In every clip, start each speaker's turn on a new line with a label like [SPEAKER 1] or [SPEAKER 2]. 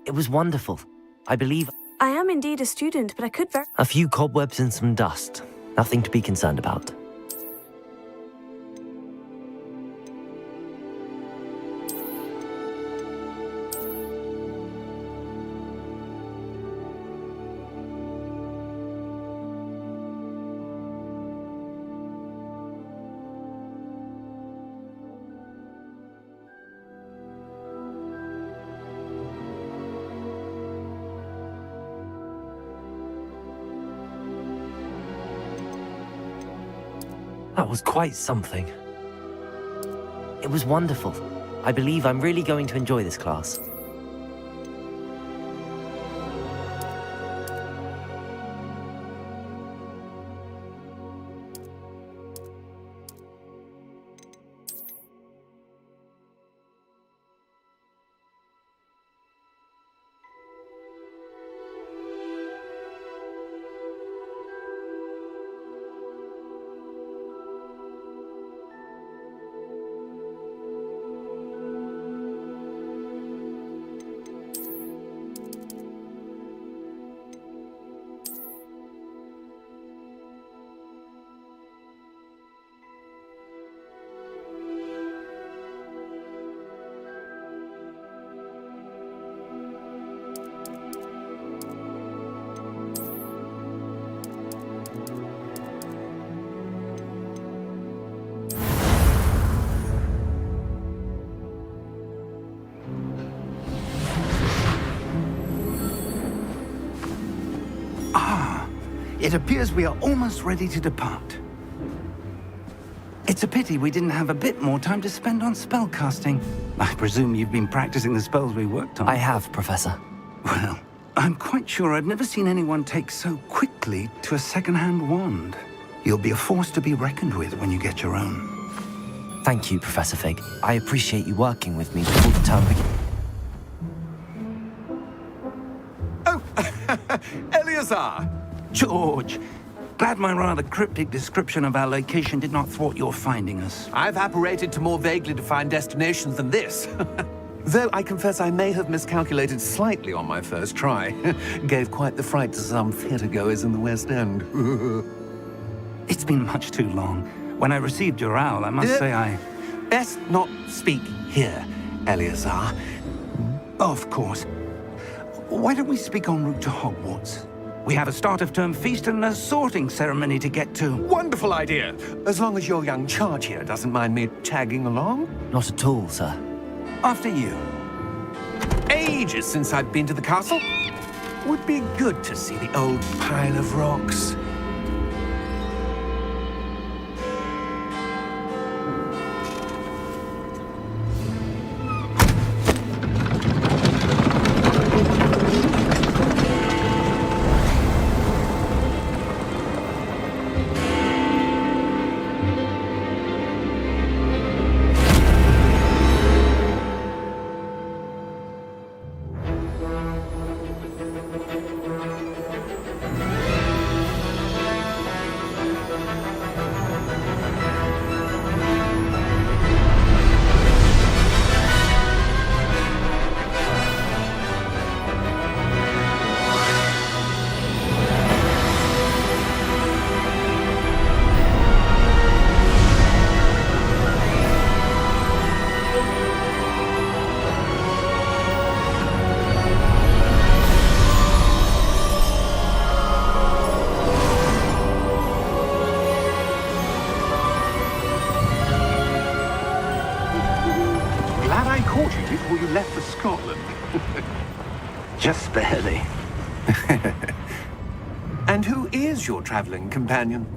[SPEAKER 1] It was wonderful. I believe
[SPEAKER 2] I am indeed a student, but I could very...
[SPEAKER 1] a few cobwebs and some dust. Nothing to be concerned about. That was quite something. It was wonderful. I believe I'm really going to enjoy this class.
[SPEAKER 3] It appears we are almost ready to depart. It's a pity we didn't have a bit more time to spend on spellcasting. I presume you've been practicing the spells we worked on.
[SPEAKER 1] I have, Professor.
[SPEAKER 3] Well, I'm quite sure I've never seen anyone take so quickly to a second-hand wand. You'll be a force to be reckoned with when you get your own.
[SPEAKER 1] Thank you, Professor Fig. I appreciate you working with me before the term begins.
[SPEAKER 4] Oh, Eleazar!
[SPEAKER 3] George, glad my rather cryptic description of our location did not thwart your finding us.
[SPEAKER 4] I've apparated to more vaguely defined destinations than this. Though I confess I may have miscalculated slightly on my first try. Gave quite the fright to some theatre-goers in the West End.
[SPEAKER 3] It's been much too long. When I received your owl, I must say I...
[SPEAKER 4] Best not speak here, Eleazar.
[SPEAKER 3] Of course. Why don't we speak en route to Hogwarts? We have a start-of-term feast and a sorting ceremony to get to.
[SPEAKER 4] Wonderful idea! As long as your young charge here doesn't mind me tagging along.
[SPEAKER 1] Not at all, sir.
[SPEAKER 3] After you.
[SPEAKER 4] Ages since I've been to the castle. Would be good to see the old pile of rocks. Before you left for Scotland.
[SPEAKER 3] Just barely.
[SPEAKER 4] And who is your traveling companion?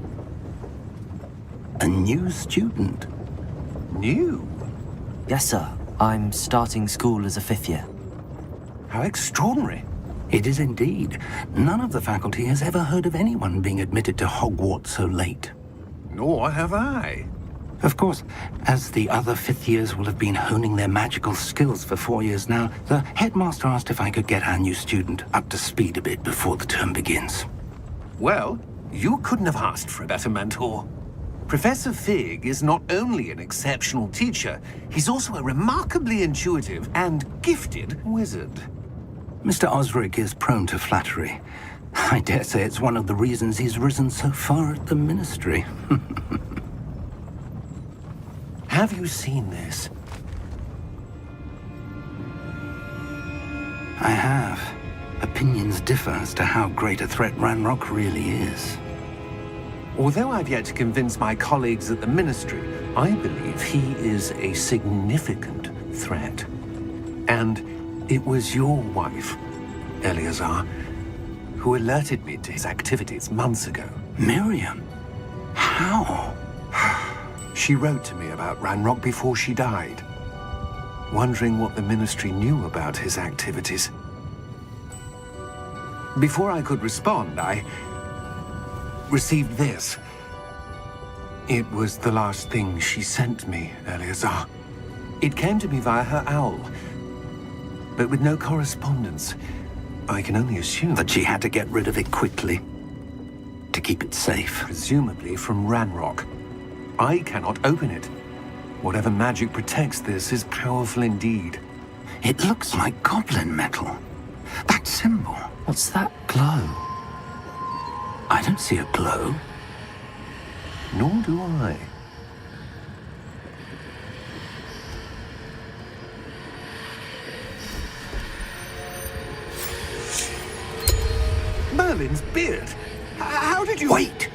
[SPEAKER 3] A new student.
[SPEAKER 4] New?
[SPEAKER 1] Yes, sir. I'm starting school as a 5th year.
[SPEAKER 4] How extraordinary.
[SPEAKER 3] It is indeed. None of the faculty has ever heard of anyone being admitted to Hogwarts so late.
[SPEAKER 4] Nor have I.
[SPEAKER 3] Of course, as the other 5th years will have been honing their magical skills for 4 years now, the headmaster asked if I could get our new student up to speed a bit before the term begins.
[SPEAKER 4] Well, you couldn't have asked for a better mentor. Professor Fig is not only an exceptional teacher, he's also a remarkably intuitive and gifted wizard.
[SPEAKER 3] Mr. Osric is prone to flattery. I dare say it's one of the reasons he's risen so far at the ministry.
[SPEAKER 4] Have you seen this?
[SPEAKER 3] I have. Opinions differ as to how great a threat Ranrock really is.
[SPEAKER 4] Although I've yet to convince my colleagues at the Ministry, I believe he is a significant threat. And it was your wife, Eleazar, who alerted me to his activities months ago.
[SPEAKER 3] Miriam? How?
[SPEAKER 4] She wrote to me about Ranrock before she died, wondering what the Ministry knew about his activities. Before I could respond, I received this. It was the last thing she sent me, Eleazar. It came to me via her owl, but with no correspondence. I can only assume
[SPEAKER 3] That she had to get rid of it quickly to keep it safe.
[SPEAKER 4] presumably from Ranrock. I cannot open it. Whatever magic protects this is powerful indeed.
[SPEAKER 3] It looks like goblin metal. That symbol.
[SPEAKER 1] What's that glow?
[SPEAKER 3] I don't see a glow.
[SPEAKER 4] Nor do I. Merlin's beard. How did you...
[SPEAKER 3] Wait!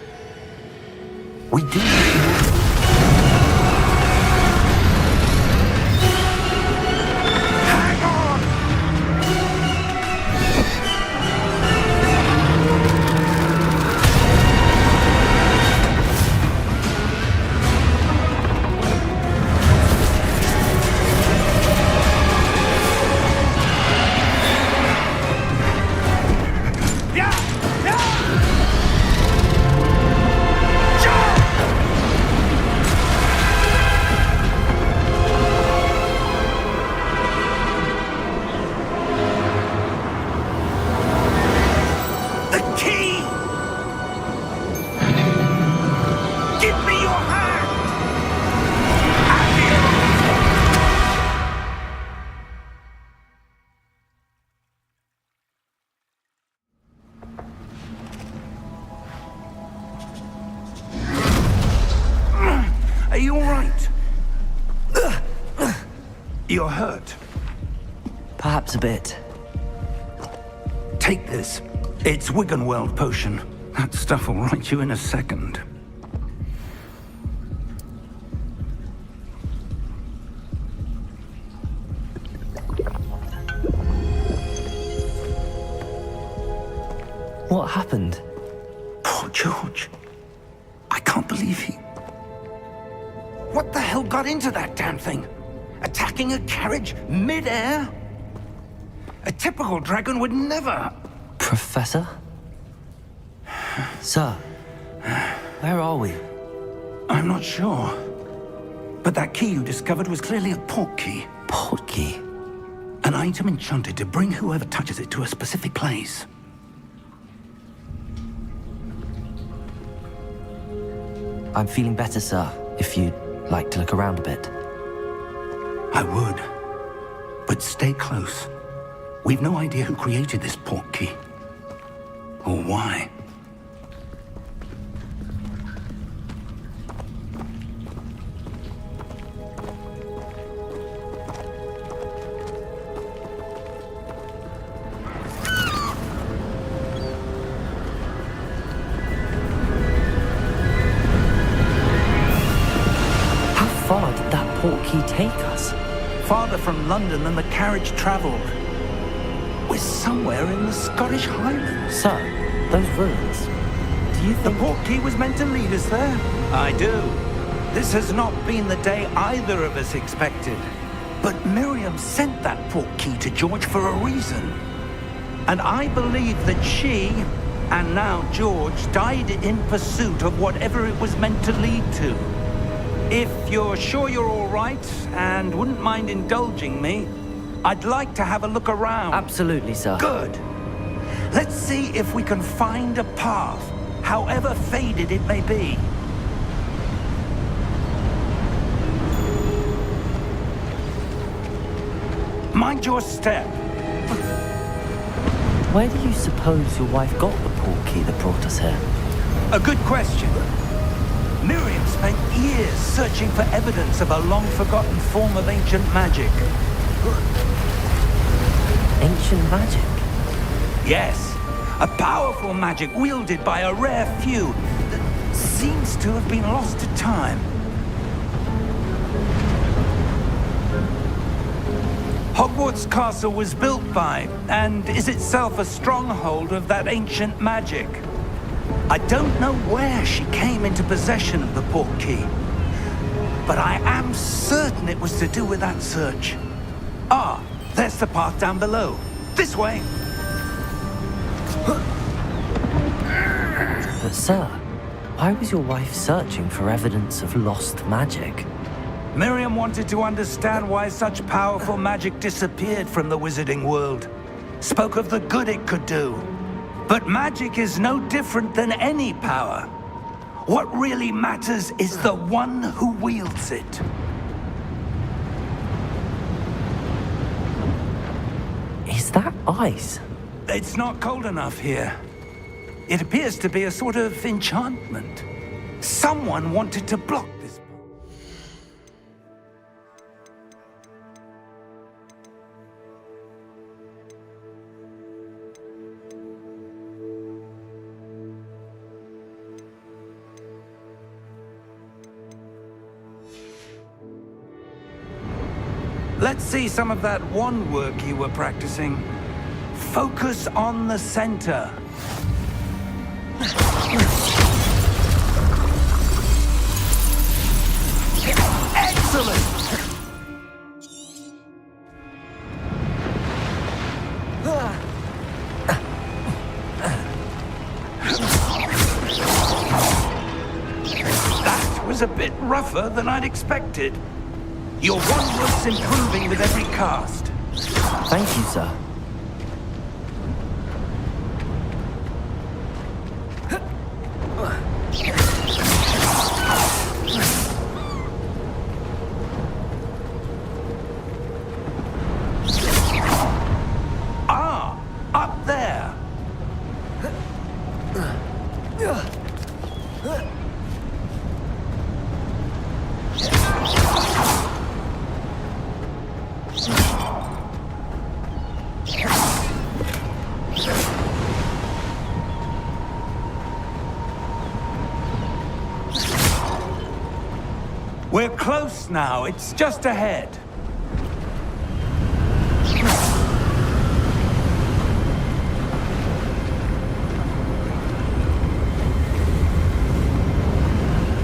[SPEAKER 3] We do.
[SPEAKER 4] Hang on!
[SPEAKER 3] Are you all right? You're hurt.
[SPEAKER 1] Perhaps a bit.
[SPEAKER 3] Take this. It's Wiggenweld potion. That stuff will right you in a second.
[SPEAKER 1] What happened?
[SPEAKER 3] Poor George. I can't believe he... What the hell got into that damn thing? Attacking a carriage mid-air? A typical dragon would never...
[SPEAKER 1] Professor? Sir, where are we?
[SPEAKER 3] I'm not sure. But that key you discovered was clearly a port key.
[SPEAKER 1] Port key?
[SPEAKER 3] An item enchanted to bring whoever touches it to a specific place.
[SPEAKER 1] I'm feeling better, sir, if you'd like to look around a bit.
[SPEAKER 3] I would. But stay close. We've no idea who created this port key. Or why.
[SPEAKER 1] How far did that port key take us?
[SPEAKER 3] Farther from London than the carriage traveled. We're somewhere in the Scottish Highlands.
[SPEAKER 1] Sir, those ruins. Do you
[SPEAKER 3] The
[SPEAKER 1] think...
[SPEAKER 3] port key was meant to lead us there? I do. This has not been the day either of us expected. But Miriam sent that port key to George for a reason. And I believe that she, and now George, died in pursuit of whatever it was meant to lead to. If you're sure you're all right and wouldn't mind indulging me, I'd like to have a look around.
[SPEAKER 1] Absolutely, sir.
[SPEAKER 3] Good. Let's see if we can find a path, however faded it may be. Mind your step.
[SPEAKER 1] Where do you suppose your wife got the portkey that brought us here?
[SPEAKER 3] A good question. Miriam spent years searching for evidence of a long-forgotten form of ancient magic.
[SPEAKER 1] Ancient magic?
[SPEAKER 3] Yes, a powerful magic wielded by a rare few that seems to have been lost to time. Hogwarts Castle was built by, and is itself a stronghold of that ancient magic. I don't know where she came into possession of the portkey, but I am certain it was to do with that search. Ah, there's the path down below. This way.
[SPEAKER 1] But sir, why was your wife searching for evidence of lost magic?
[SPEAKER 3] Miriam wanted to understand why such powerful magic disappeared from the wizarding world. Spoke of the good it could do. But magic is no different than any power. What really matters is the one who wields it.
[SPEAKER 1] Is that ice?
[SPEAKER 3] It's not cold enough here. It appears to be a sort of enchantment. Someone wanted to block this. Let's see some of that wand work you were practicing. Focus on the center. Excellent! That was a bit rougher than I'd expected. Your wand work's improving with every cast.
[SPEAKER 1] Thank you, sir.
[SPEAKER 3] Ah, up there. We're close now. It's just ahead.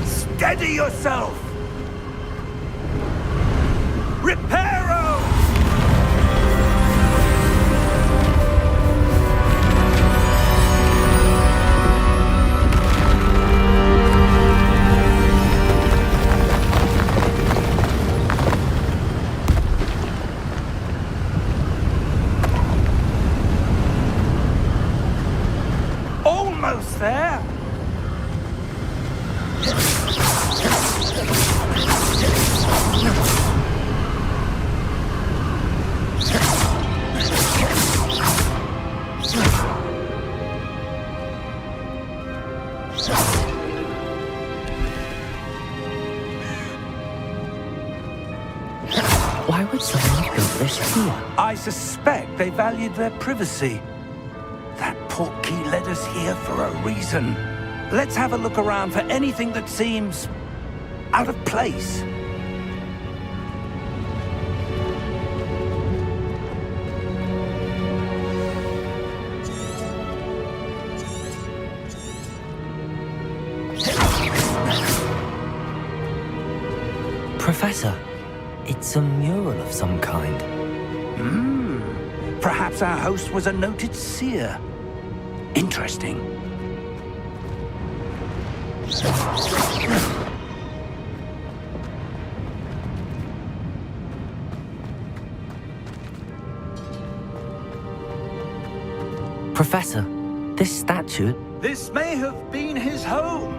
[SPEAKER 3] Steady yourself! Reparo! Almost there.
[SPEAKER 1] Why would someone build this here?
[SPEAKER 3] I suspect they valued their privacy. That portkey led us here for a reason. Let's have a look around for anything that seems out of place.
[SPEAKER 1] Professor, it's a mural of some kind.
[SPEAKER 3] Perhaps our host was a noted seer. Interesting.
[SPEAKER 1] Professor, this statue...
[SPEAKER 3] This may have been his home.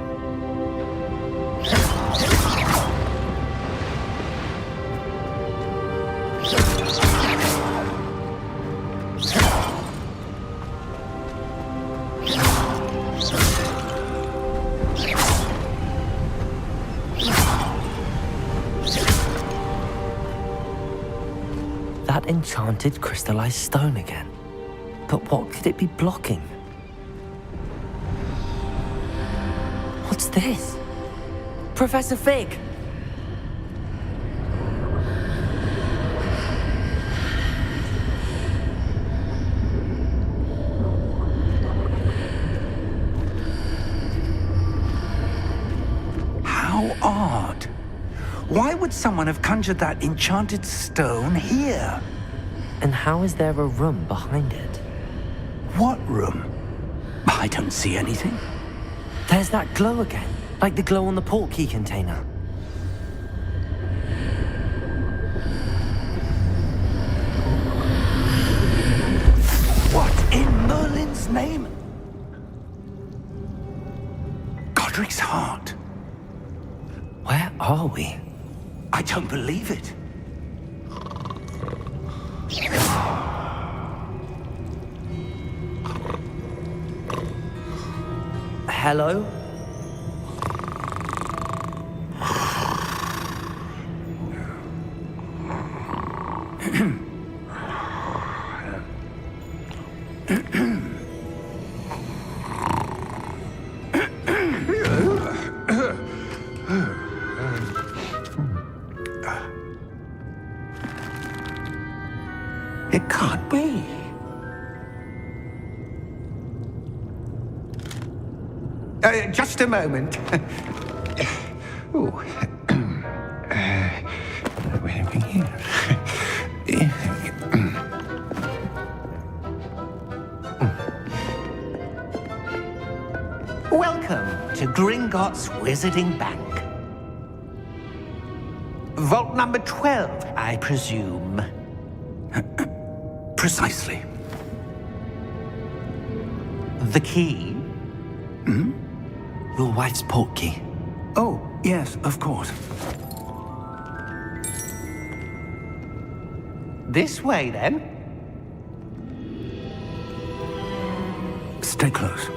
[SPEAKER 1] that enchanted crystallized stone again. But what could it be blocking? What's this? Professor Fig!
[SPEAKER 3] How odd. Why would someone have conjured that enchanted stone here?
[SPEAKER 1] And how is there a room behind it?
[SPEAKER 3] What room? I don't see anything.
[SPEAKER 1] There's that glow again, like the glow on the portkey container.
[SPEAKER 3] What in Merlin's name? Godric's heart.
[SPEAKER 1] Where are we?
[SPEAKER 3] I don't believe it.
[SPEAKER 1] Hello?
[SPEAKER 3] It can't be.
[SPEAKER 4] Just a moment. Ooh. Where are we here? Welcome to Gringotts Wizarding Bank. Vault number 12, I presume.
[SPEAKER 3] Precisely.
[SPEAKER 4] The key?
[SPEAKER 1] Your wife's portkey.
[SPEAKER 3] Oh, yes, of course.
[SPEAKER 4] This way, then.
[SPEAKER 3] Stay close.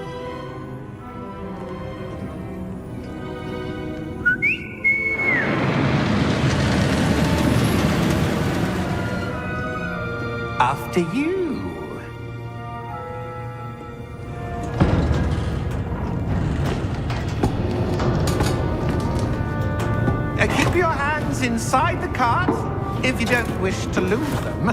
[SPEAKER 4] After you. Keep your hands inside the cart if you don't wish to lose them.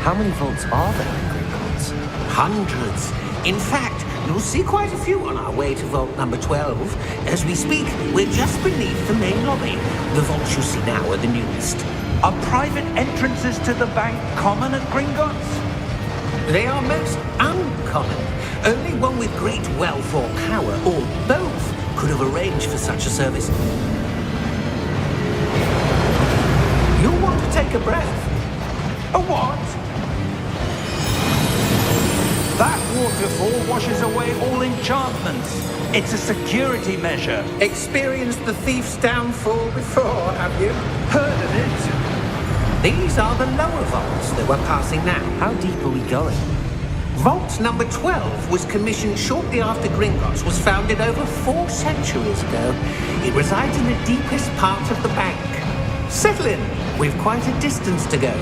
[SPEAKER 1] How many vaults are there in Gringotts?
[SPEAKER 5] Hundreds. In fact, you'll see quite a few on our way to vault number 12. As we speak, we're just beneath the main lobby. The vaults you see now are the newest.
[SPEAKER 3] Are private entrances to the bank common at Gringotts?
[SPEAKER 5] They are most uncommon. Only one with great wealth or power, or both, could have arranged for such a service. You'll want to take a breath.
[SPEAKER 3] A what? That waterfall washes away all enchantments. It's a security measure.
[SPEAKER 5] Experienced the thief's downfall before, have you?
[SPEAKER 3] Heard of it?
[SPEAKER 5] These are the lower vaults that we're passing now.
[SPEAKER 1] How deep are we going?
[SPEAKER 5] Vault number 12 was commissioned shortly after Gringotts was founded over 4 centuries ago. It resides in the deepest part of the bank. Settle in. We've quite a distance to go.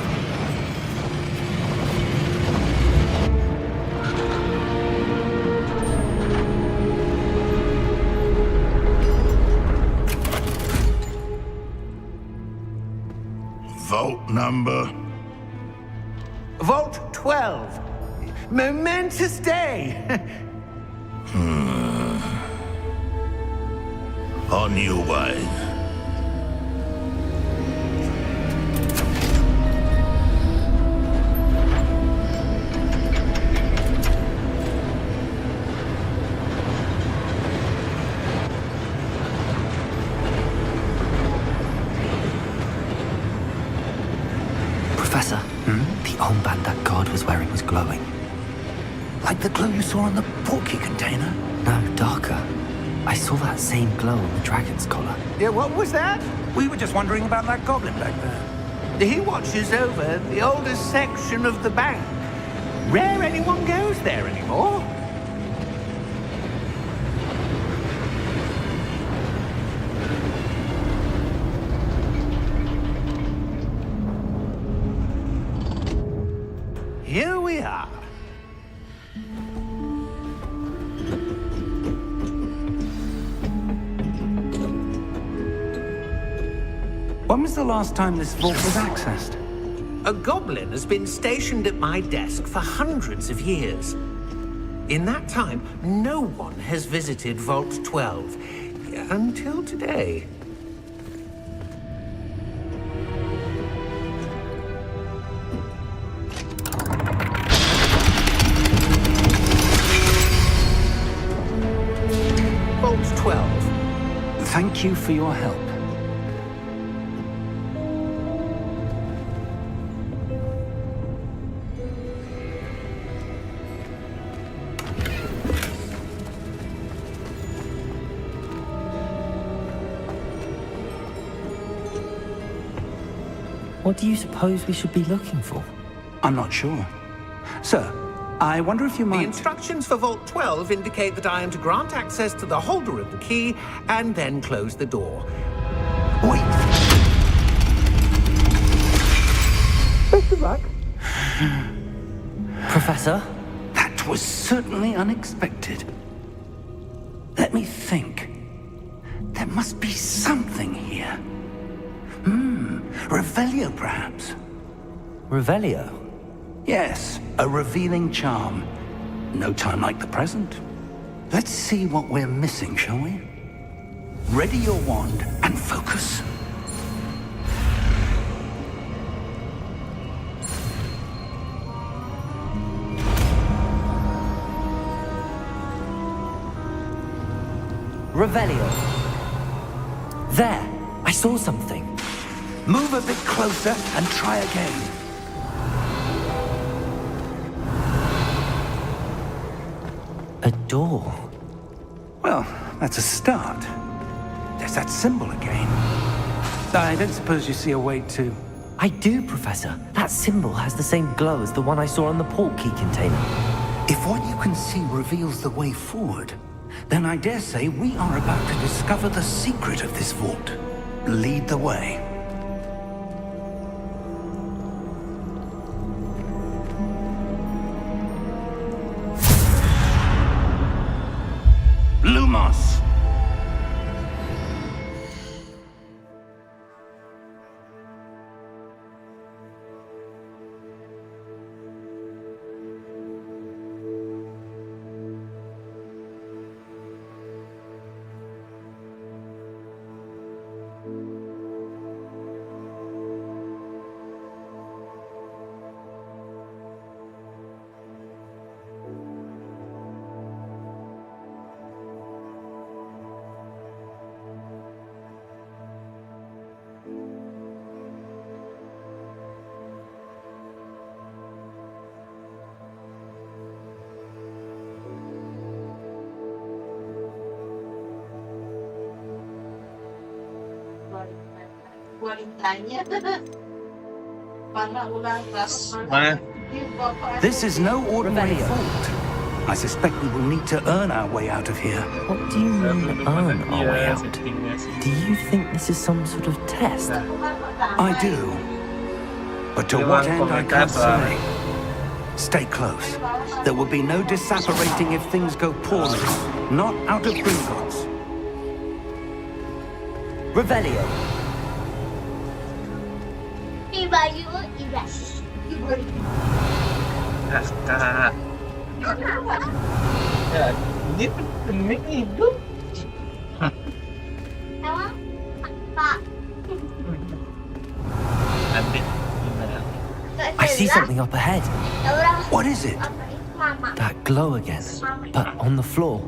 [SPEAKER 6] Vault number?
[SPEAKER 5] Vault 12. Momentous day.
[SPEAKER 6] On your way.
[SPEAKER 1] Professor, the armband that guard was wearing was glowing.
[SPEAKER 3] Like the glow you saw on the portkey container?
[SPEAKER 1] No, darker. I saw that same glow on the dragon's collar.
[SPEAKER 5] Yeah, what was that?
[SPEAKER 3] We were just wondering about that goblin back there.
[SPEAKER 5] He watches over the oldest section of the bank. Rare anyone goes there anymore. Here we are.
[SPEAKER 3] When was the last time this vault was accessed?
[SPEAKER 5] A goblin has been stationed at my desk for hundreds of years. In that time, no one has visited Vault 12 until today. Vault 12.
[SPEAKER 3] Thank you for your help.
[SPEAKER 1] What do you suppose we should be looking for?
[SPEAKER 3] I'm not sure. Sir, I wonder if you
[SPEAKER 5] The
[SPEAKER 3] might...
[SPEAKER 5] instructions for Vault 12 indicate that I am to grant access to the holder of the key and then close the door.
[SPEAKER 3] Wait!
[SPEAKER 5] Best of luck.
[SPEAKER 1] Professor?
[SPEAKER 3] That was certainly unexpected. Let me think. There must be something here. Revelio, perhaps?
[SPEAKER 1] Revelio?
[SPEAKER 3] Yes, a revealing charm. No time like the present. Let's see what we're missing, shall we? Ready your wand and focus.
[SPEAKER 1] Revelio. There! I saw something.
[SPEAKER 3] Move a bit closer and try again.
[SPEAKER 1] A door.
[SPEAKER 3] Well, that's a start. There's that symbol again. I don't suppose you see a way to...
[SPEAKER 1] I do, Professor. That symbol has the same glow as the one I saw on the port key container.
[SPEAKER 3] If what you can see reveals the way forward, then I dare say we are about to discover the secret of this vault. Lead the way. Lumos! This is no ordinary vault. I suspect we will need to earn our way out of here.
[SPEAKER 1] What do you mean, earn our way out? Do you think this is some sort of test?
[SPEAKER 3] I do. But to what end, I can't say. Stay close. There will be no disapparating if things go poorly. Not out of Gringotts.
[SPEAKER 1] Revelio.
[SPEAKER 7] Dia pening hidup.
[SPEAKER 1] I see something up ahead.
[SPEAKER 3] What is it?
[SPEAKER 1] That glow again, but on the floor.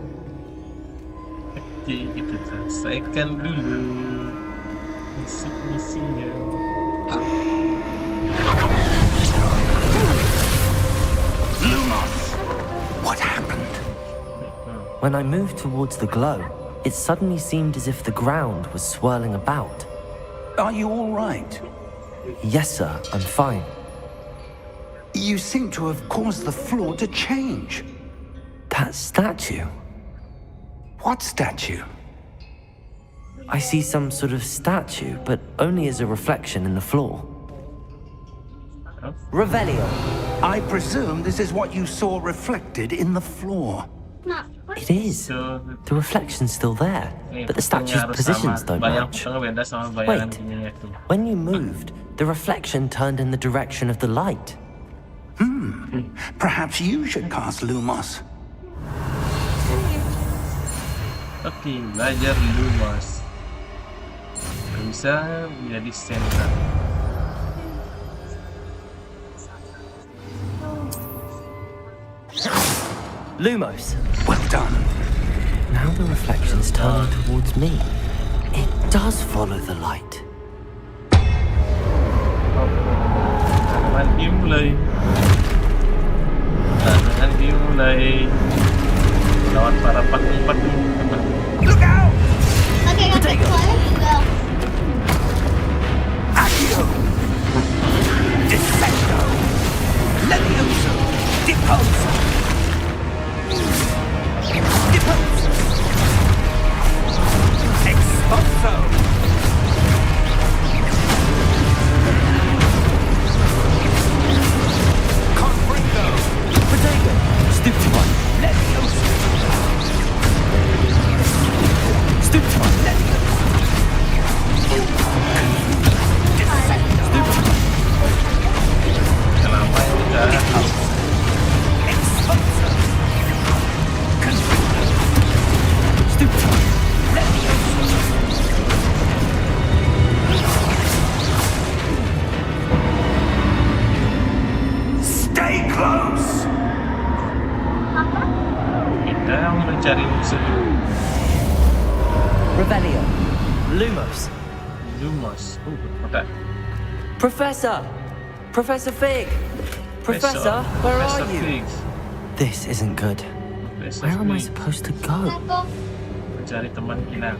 [SPEAKER 7] Oke, kita selesaikan dulu misi-misinya.
[SPEAKER 3] Lumos! What happened?
[SPEAKER 1] When I moved towards the glow, it suddenly seemed as if the ground was swirling about.
[SPEAKER 3] Are you all right?
[SPEAKER 1] Yes, sir, I'm fine.
[SPEAKER 3] You seem to have caused the floor to change.
[SPEAKER 1] That statue.
[SPEAKER 3] What statue?
[SPEAKER 1] I see some sort of statue, but only as a reflection in the floor. Revelio.
[SPEAKER 3] I presume this is what you saw reflected in the floor.
[SPEAKER 1] It is. The reflection's still there, but the statue's positions don't match. Wait, when you moved, the reflection turned in the direction of the light.
[SPEAKER 3] Perhaps you should cast Lumos.
[SPEAKER 7] Oke, belajar Lumos. Bisa menjadi center.
[SPEAKER 1] Lumos.
[SPEAKER 3] Well done.
[SPEAKER 1] Now the reflection's turning towards me. It does follow the light.
[SPEAKER 7] Tangan dimulai. Tangan dimulai. Lawan para patung-patung.
[SPEAKER 3] Look out!
[SPEAKER 8] Pakai kata suara juga.
[SPEAKER 3] Accio! Dissecto! Levioso! Deposo! Deposo! Exposo! Confringo!
[SPEAKER 1] Potato. Stupid one.
[SPEAKER 3] Levioso!
[SPEAKER 1] Stupid one.
[SPEAKER 7] Kenapa ya udah?
[SPEAKER 3] Exposo! Confringo!
[SPEAKER 1] Stupid one.
[SPEAKER 3] Levioso! Stay close!
[SPEAKER 7] Kita mencari musuh
[SPEAKER 1] Revelio. Lumos.
[SPEAKER 7] Lumos. Oke.
[SPEAKER 1] Professor! Professor Fig! Professor, where are you? This isn't good. Where am I supposed to go?
[SPEAKER 8] Aku
[SPEAKER 7] Mencari teman kita.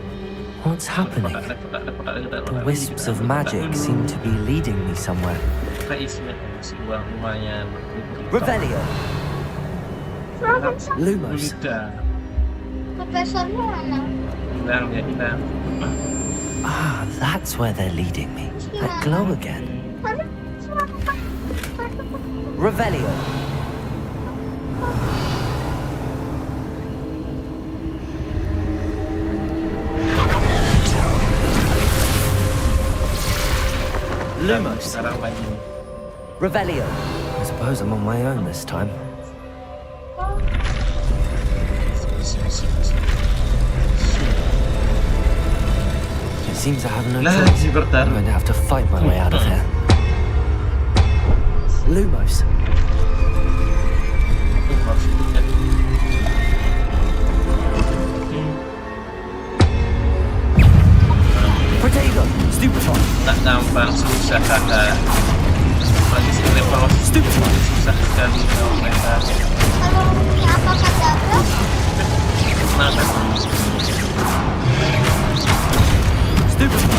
[SPEAKER 1] What's happening? The wisps of magic seem to be leading me somewhere.
[SPEAKER 7] Kita isinya si uang lumayan.
[SPEAKER 1] Revelio. Lumos.
[SPEAKER 7] Udah.
[SPEAKER 8] profesornya mana?
[SPEAKER 7] Hilang ya hilang.
[SPEAKER 1] Ah, that's where they're leading me. That glow again.
[SPEAKER 8] Mana? Siapa?
[SPEAKER 1] Revelio. Lumos.
[SPEAKER 7] Sekarang lagi nih.
[SPEAKER 1] Revelio. I suppose I'm on my own this time. It seems I have no
[SPEAKER 7] Lah,
[SPEAKER 1] choice.
[SPEAKER 7] si
[SPEAKER 1] I'm
[SPEAKER 7] bertaruh.
[SPEAKER 1] going to have to fight my way out of here. Lumos. Protego. Stupefy.
[SPEAKER 7] Tak gampang, susah kakak. Lagi si level
[SPEAKER 1] Stupefy.
[SPEAKER 7] susah sekali kalau mereka.
[SPEAKER 8] Kalau punya apa kata bro?
[SPEAKER 7] Kenapa?
[SPEAKER 1] Stupefy.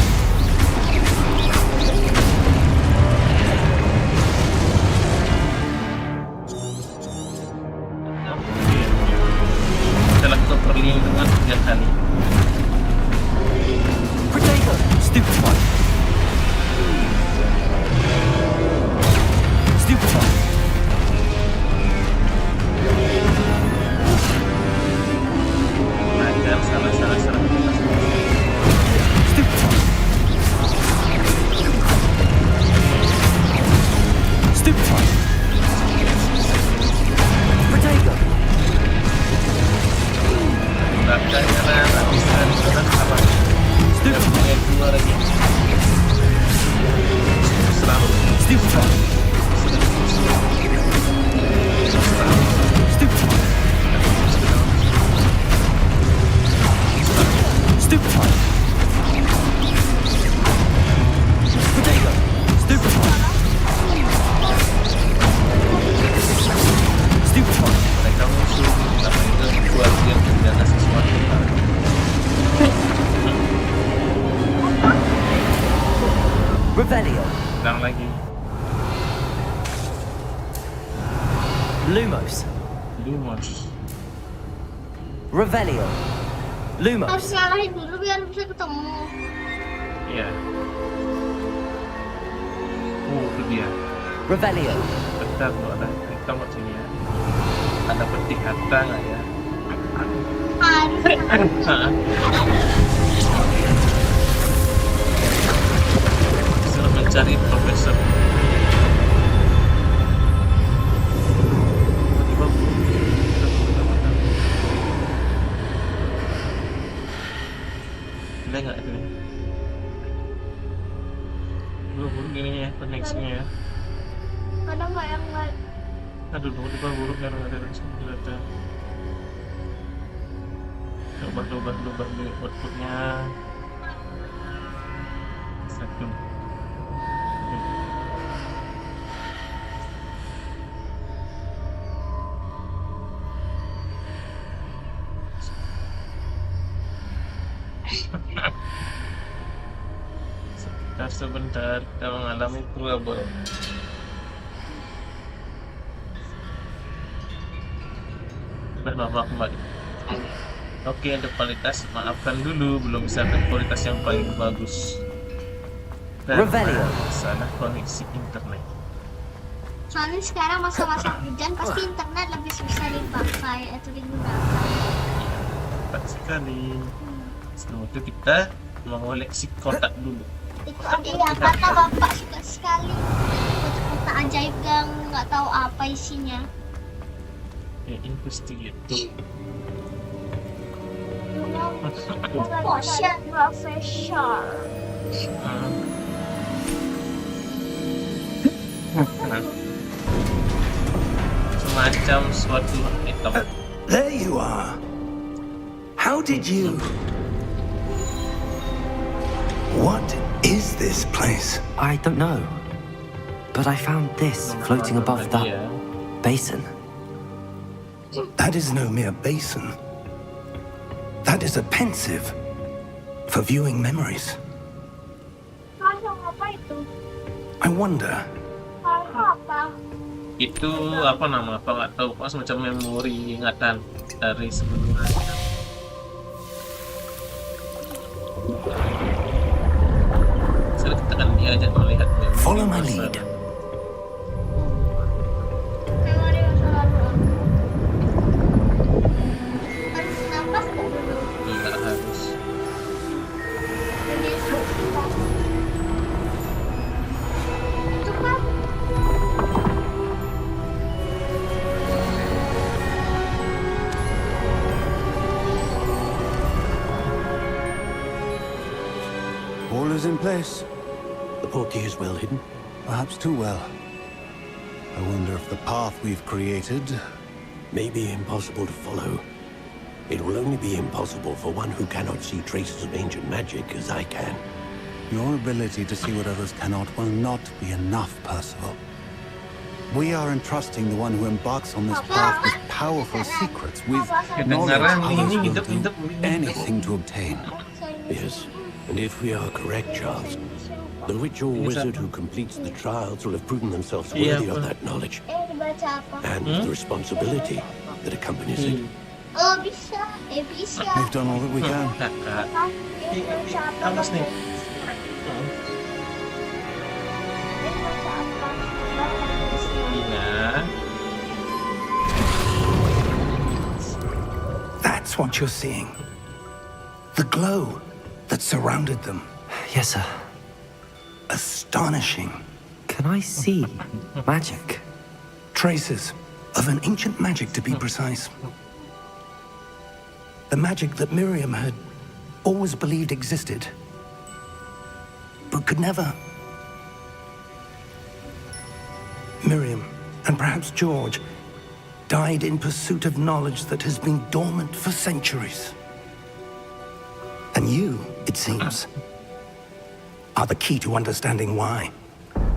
[SPEAKER 7] Kita lakukan perlindungan 3 kali.
[SPEAKER 1] Protego. Stupefy. Stupefy.
[SPEAKER 7] Ajar salah-salah kita semua.
[SPEAKER 1] Stupefy. Stupefy. Protego.
[SPEAKER 7] Bahkan karena bisa apa?
[SPEAKER 1] Stupefy.
[SPEAKER 7] Yang dua lagi. Selalu
[SPEAKER 1] Stupefy. Revelio. Lumos.
[SPEAKER 8] Harus ngalahin dulu biar bisa ketemu.
[SPEAKER 7] Iya. Itu dia.
[SPEAKER 1] Revelio.
[SPEAKER 7] Bentar loh, ada kita mau sini ya. Ada peti harta nggak ya?
[SPEAKER 8] Harus.
[SPEAKER 7] Disuruh mencari profesor. Ada nggak itu? Buruk ini ya, koneksinya ya.
[SPEAKER 8] Ada nggak yang lain?
[SPEAKER 7] Aduh, tiba-tiba buruk karena nggak ada langsung ada. Lubah di outputnya. Satu. Sebentar kita mengalami trouble. Udah lama kembali. Oke, untuk kualitas maafkan dulu, belum bisa ada kualitas yang paling bagus.
[SPEAKER 1] Revelio.
[SPEAKER 7] Salah koneksi internet.
[SPEAKER 8] Soalnya sekarang masa-masa hujan pasti internet lebih susah dipakai atau digunakan.
[SPEAKER 7] Tepat sekali. Sebelum itu kita mengoleksi kotak dulu.
[SPEAKER 8] Itu dia kata bapak suka sekali kotak ajaib yang nggak tahu apa isinya.
[SPEAKER 7] Ya, investigate.
[SPEAKER 8] Potion profesor.
[SPEAKER 7] Semacam suatu item.
[SPEAKER 3] There you are. How did you... What is this place?
[SPEAKER 1] I don't know. But I found this floating above that basin.
[SPEAKER 3] That is no mere basin. That is a pensive for viewing memories.
[SPEAKER 8] Apa itu?
[SPEAKER 3] I wonder,
[SPEAKER 8] Apa?
[SPEAKER 7] Itu apa nama? Apa nggak tahu. Pas semacam memori ingatan dari sebelumnya. Saya tekan dia aja melihat memori.
[SPEAKER 3] follow my lead.
[SPEAKER 8] Memori masa lalu. Harus nafas nggak dulu?
[SPEAKER 7] Tidak harus.
[SPEAKER 8] Ini itu kan
[SPEAKER 3] All is in place.
[SPEAKER 9] The portkey is well hidden.
[SPEAKER 3] Perhaps too well. I wonder if the path we've created...
[SPEAKER 9] May be impossible to follow. It will only be impossible for one who cannot see traces of ancient magic as I can.
[SPEAKER 3] Your ability to see what others cannot will not be enough, Percival. We are entrusting the one who embarks on this path with powerful secrets, with knowledge others will do anything to obtain.
[SPEAKER 9] Yes, and if we are correct, Charles, the witch or wizard who completes the trials will have proven themselves worthy of that knowledge
[SPEAKER 8] dibaca apa?
[SPEAKER 9] and the responsibility that accompanies it.
[SPEAKER 8] Oh bisa, bisa.
[SPEAKER 3] We've done all that we can.
[SPEAKER 7] Kakak.
[SPEAKER 8] Ini baca apa?
[SPEAKER 7] Awas nih.
[SPEAKER 8] Ini baca apa?
[SPEAKER 7] Ina.
[SPEAKER 3] That's what you're seeing. The glow that surrounded them.
[SPEAKER 1] Yes, sir.
[SPEAKER 3] Astonishing.
[SPEAKER 1] Can I see magic?
[SPEAKER 3] Traces of an ancient magic, to be precise. The magic that Miriam had always believed existed, but could never. Miriam, and perhaps George, died in pursuit of knowledge that has been dormant for centuries. And you, it seems, are the key to understanding why.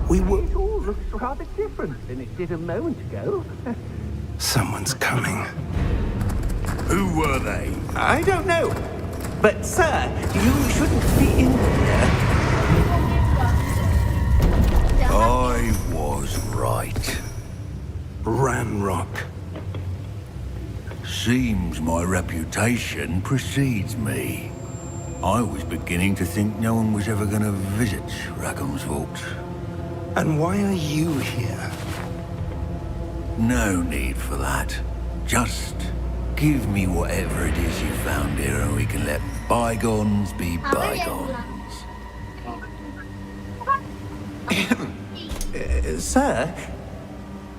[SPEAKER 3] We were...
[SPEAKER 5] It all looks rather different than it did a moment ago.
[SPEAKER 3] Someone's coming.
[SPEAKER 6] Who were they?
[SPEAKER 5] I don't know. But, sir, you shouldn't be in here.
[SPEAKER 3] I was right. Ramrock.
[SPEAKER 6] Seems my reputation precedes me. I was beginning to think no one was ever going to visit Rackham's vault.
[SPEAKER 3] And why are you here?
[SPEAKER 6] No need for that. Just give me whatever it is you found here and we can let bygones be bygones.
[SPEAKER 5] Sir,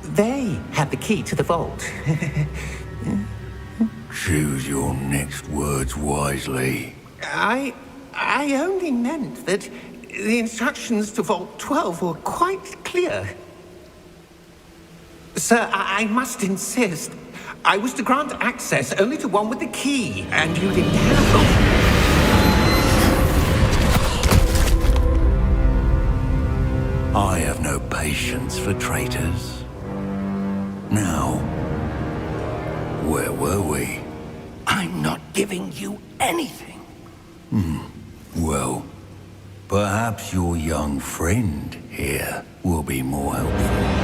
[SPEAKER 5] they have the key to the vault.
[SPEAKER 6] Choose your next words wisely.
[SPEAKER 5] I only meant that the instructions to Vault 12 were quite clear. Sir, I must insist. I was to grant access only to one with the key, and you didn't have them.
[SPEAKER 6] I have no patience for traitors. Now, where were we?
[SPEAKER 3] I'm not giving you anything.
[SPEAKER 6] Well, perhaps your young friend here will be more helpful.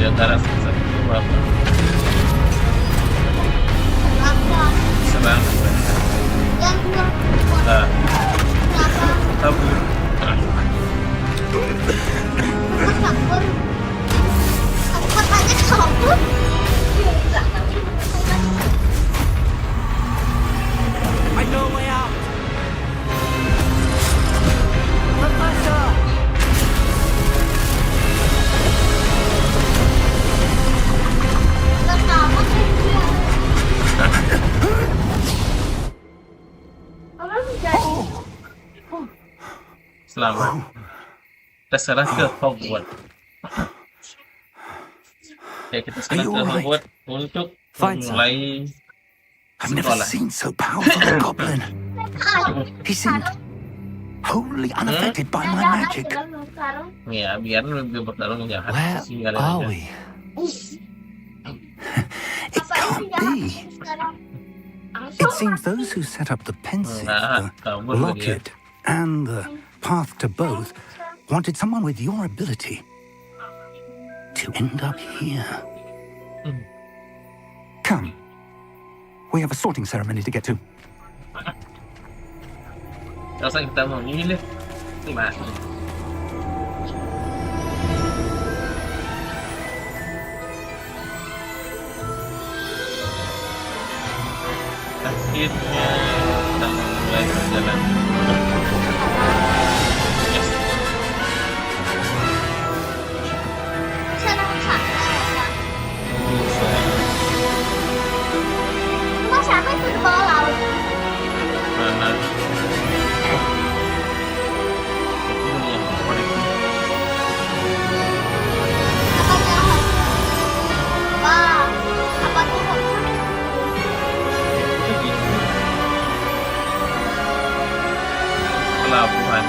[SPEAKER 7] Di antara satu apa? Serang. Kabur.
[SPEAKER 3] I know a way out. Professor!
[SPEAKER 7] Selamat. Kita sekarang ke Hogwarts. Ya, kita sekarang ke Hogwarts untuk mulai
[SPEAKER 3] I've never
[SPEAKER 7] sekolah.
[SPEAKER 3] seen so powerful a goblin. He seemed wholly unaffected by my magic.
[SPEAKER 7] Ya, biar lebih bertarung jahat.
[SPEAKER 1] Where are we?
[SPEAKER 3] It can't be. It seems those who set up the pensive, the locket, and the path to both wanted someone with your ability to end up here. Come. We have a sorting ceremony to get to.
[SPEAKER 7] Sekarang kita mau milih kelas. Akhirnya kita mulai berjalan. Yes.
[SPEAKER 8] Siapa itu di bawah laut?
[SPEAKER 7] Mana? Ini yang favorit.
[SPEAKER 8] Wah, apa tuh?
[SPEAKER 7] Itu gitu. Pelabuhan.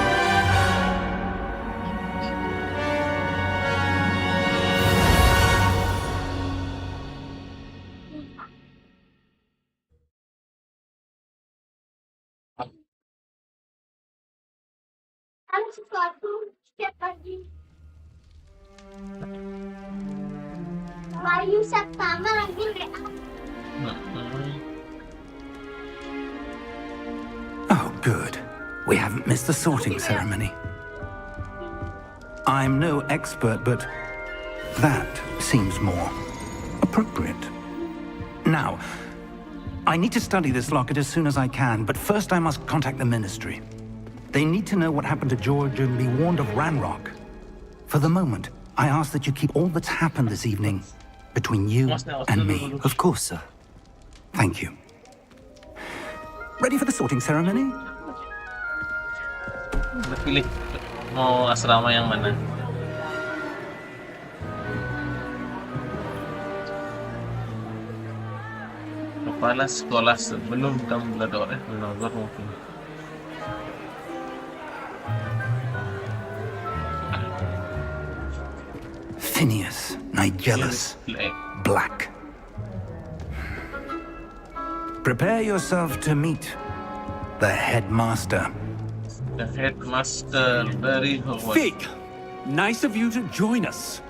[SPEAKER 8] Ada sesuatu setiap pagi. Bayu Septama lagi reak.
[SPEAKER 3] Oh, good. We haven't missed the sorting ceremony. I'm no expert, but that seems more appropriate. Now, I need to study this locket as soon as I can, but first I must contact the Ministry. They need to know what happened to George and be warned of Ranrock. For the moment, I ask that you keep all that's happened this evening between you and me.
[SPEAKER 1] Of course, sir.
[SPEAKER 3] Thank you. Ready for the sorting ceremony?
[SPEAKER 7] Kita pilih mau asrama yang mana. Kepala sekolah sebelum Dumbledore menonton mungkin.
[SPEAKER 3] Tinius, Nigellus, Black. Prepare yourself to meet the headmaster.
[SPEAKER 7] The headmaster dari Hogwarts.
[SPEAKER 10] Fig, nice of you to join us.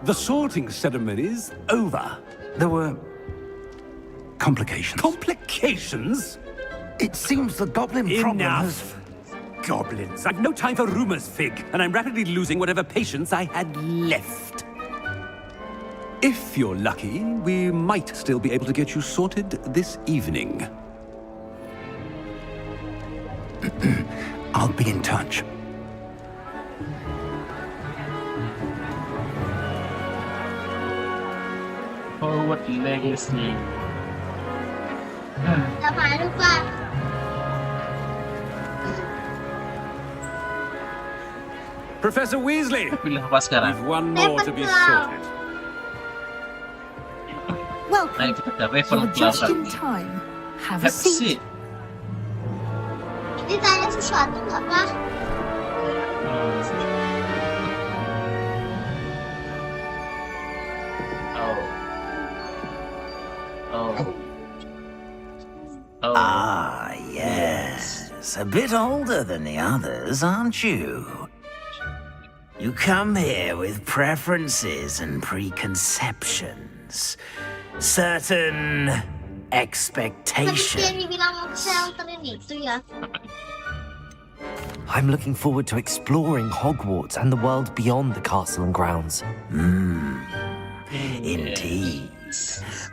[SPEAKER 10] The sorting ceremony's over.
[SPEAKER 3] There were complications.
[SPEAKER 10] Complications?
[SPEAKER 3] It seems the goblin problem has...
[SPEAKER 10] Enough. Goblins. I've no time for rumors, Fig, and I'm rapidly losing whatever patience I had left. If you're lucky, we might still be able to get you sorted this evening.
[SPEAKER 3] I'll be in touch.
[SPEAKER 7] Hogwarts Legacy.
[SPEAKER 8] Jangan lupa.
[SPEAKER 10] Professor Weasley,
[SPEAKER 7] Pilih apa sekarang?
[SPEAKER 10] we've one more to be sorted.
[SPEAKER 2] Welcome.
[SPEAKER 7] Ayo kita ke
[SPEAKER 2] You're
[SPEAKER 7] Ravenclaw
[SPEAKER 2] just
[SPEAKER 7] kan?
[SPEAKER 2] in time. Have a
[SPEAKER 7] Have a
[SPEAKER 2] seat.
[SPEAKER 7] seat.
[SPEAKER 8] Ini tanya sesuatu nggak, Pak?
[SPEAKER 7] Oh.
[SPEAKER 6] Ah, yes. A bit older than the others, aren't you? You come here with preferences and preconceptions. Certain
[SPEAKER 8] Tadi
[SPEAKER 6] expectations.
[SPEAKER 8] dia dibilang mau ke shelterin itu ya.
[SPEAKER 1] I'm looking forward to exploring Hogwarts and the world beyond the castle and grounds.
[SPEAKER 6] Indeed.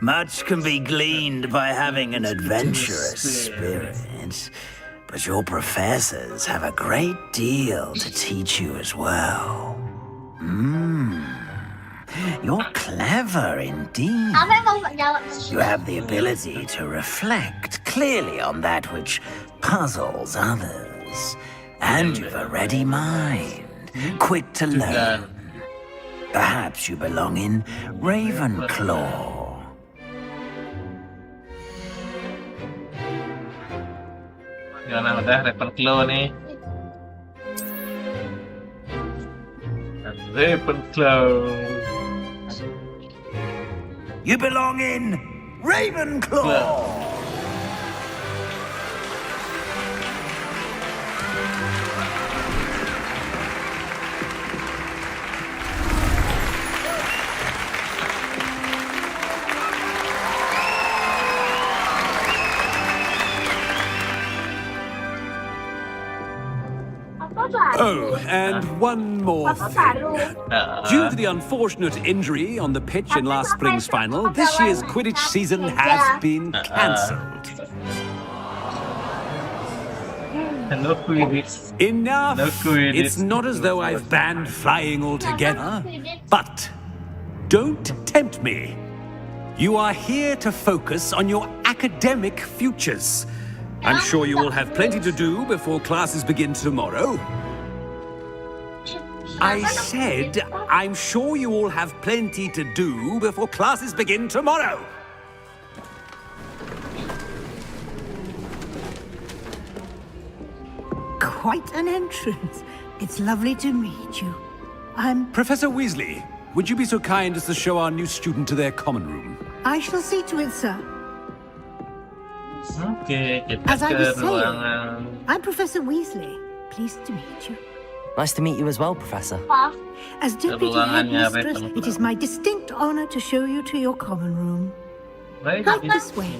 [SPEAKER 6] Much can be gleaned by having an adventurous spirit, but your professors have a great deal to teach you as well. You're clever indeed.
[SPEAKER 8] Apa yang mau jawab?
[SPEAKER 6] You have the ability to reflect clearly on that which puzzles others. And you've a ready mind, quick to learn. Perhaps you belong in Ravenclaw.
[SPEAKER 7] Gimana udah Ravenclaw nih? Ravenclaw.
[SPEAKER 6] You belong in Ravenclaw.
[SPEAKER 10] Oh, and one more thing. Due to the unfortunate injury on the pitch in last spring's final, this year's Quidditch season has been cancelled.
[SPEAKER 7] No Quidditch.
[SPEAKER 10] Enough!
[SPEAKER 7] No Quidditch.
[SPEAKER 10] It's not as though I've banned flying altogether, but don't tempt me. You are here to focus on your academic futures. I'm sure you will have plenty to do before classes begin tomorrow. I said, I'm sure you all have plenty to do before classes begin tomorrow.
[SPEAKER 11] Quite an entrance. It's lovely to meet you.
[SPEAKER 10] Professor Weasley, would you be so kind as to show our new student to their common room?
[SPEAKER 11] I shall see to it, sir.
[SPEAKER 7] Oke, kita
[SPEAKER 11] As I
[SPEAKER 7] ke
[SPEAKER 11] was saying,
[SPEAKER 7] ruangan.
[SPEAKER 11] I'm Professor Weasley. Pleased to meet you.
[SPEAKER 1] Nice to meet you as well, Professor.
[SPEAKER 8] Apa?
[SPEAKER 11] As Deputy
[SPEAKER 7] Ruangannya
[SPEAKER 11] Headmistress,
[SPEAKER 7] Ravenclaw.
[SPEAKER 11] it is my distinct honor to show you to your common room.
[SPEAKER 7] Baik,
[SPEAKER 11] Right
[SPEAKER 7] ini
[SPEAKER 11] this way.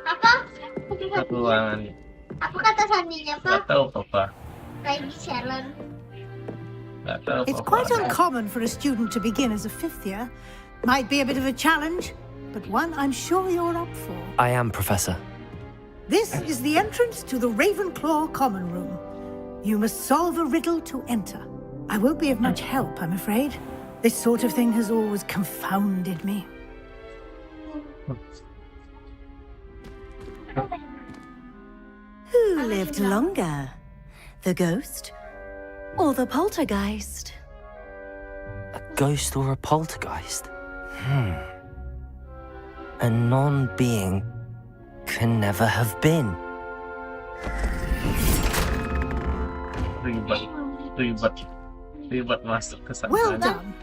[SPEAKER 8] Apa?
[SPEAKER 7] ke ruangan.
[SPEAKER 8] Apa kata sandinya,
[SPEAKER 7] Gak
[SPEAKER 8] Pak?
[SPEAKER 7] tahu Papa.
[SPEAKER 8] Lady Sharon.
[SPEAKER 7] Gak tahu
[SPEAKER 11] It's
[SPEAKER 7] Papa.
[SPEAKER 11] quite uncommon for a student to begin as a fifth year. Might be a bit of a challenge, but one I'm sure you're up for.
[SPEAKER 1] I am, Professor.
[SPEAKER 11] This is the entrance to the Ravenclaw common room. You must solve a riddle to enter. I won't be of much help, I'm afraid. This sort of thing has always confounded me.
[SPEAKER 12] Who lived longer? The ghost or the poltergeist?
[SPEAKER 1] A ghost or a poltergeist? A non-being can never have been.
[SPEAKER 7] Ribet masuk ke sana.
[SPEAKER 11] Well done.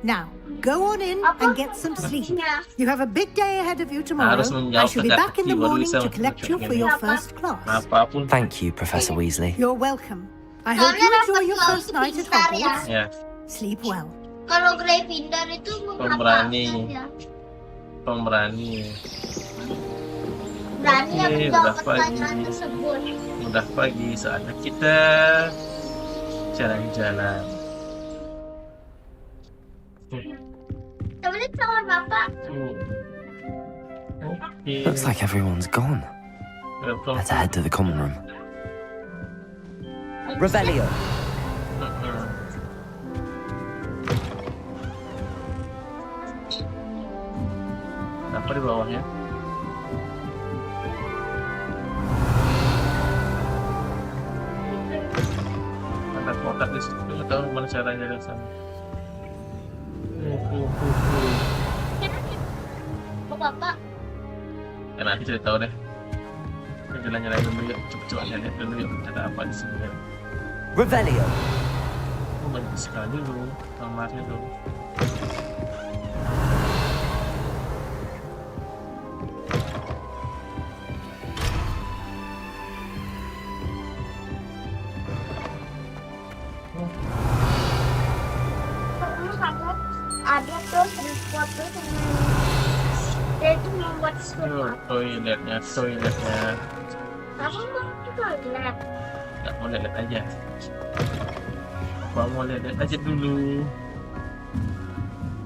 [SPEAKER 11] Now, go on in and get some sleep. You have a big day ahead of you tomorrow. I shall be back in the morning to collect you for your first class.
[SPEAKER 7] Apapun.
[SPEAKER 1] Thank you, Professor Weasley.
[SPEAKER 11] You're welcome. I hope you enjoy your first night at Hogwarts.
[SPEAKER 7] Ya,
[SPEAKER 11] Sleep well.
[SPEAKER 8] Kalau Gryffindor itu
[SPEAKER 7] pemberani. Pemberani.
[SPEAKER 8] Berani yang
[SPEAKER 7] Oke,
[SPEAKER 8] menjawab
[SPEAKER 7] udah
[SPEAKER 8] pertanyaan
[SPEAKER 7] pagi.
[SPEAKER 8] tersebut.
[SPEAKER 7] Udah pagi, saatnya kita jalan-jalan.
[SPEAKER 8] Temenin sama bapak.
[SPEAKER 7] Oke.
[SPEAKER 1] Looks like everyone's gone.
[SPEAKER 7] Welcome.
[SPEAKER 1] Let's head to the common room. Revelio.
[SPEAKER 7] Apa di bawahnya? Ada kotak di situ, nggak tahu gimana caranya dari sana.
[SPEAKER 8] Bapak.
[SPEAKER 7] Ya nanti cari tahu deh. Kita jalan-jalan dulu yuk, coba-coba lihat dulu yuk ada apa di sini ya.
[SPEAKER 1] Revelio.
[SPEAKER 7] Oh, banyak sekali loh kamarnya loh.
[SPEAKER 8] Ada tuh foto sama dia itu membuat surat.
[SPEAKER 7] Toiletnya.
[SPEAKER 8] Kamu mau ke toilet?
[SPEAKER 7] Nggak mau lihat aja. Apa mau lihat aja dulu.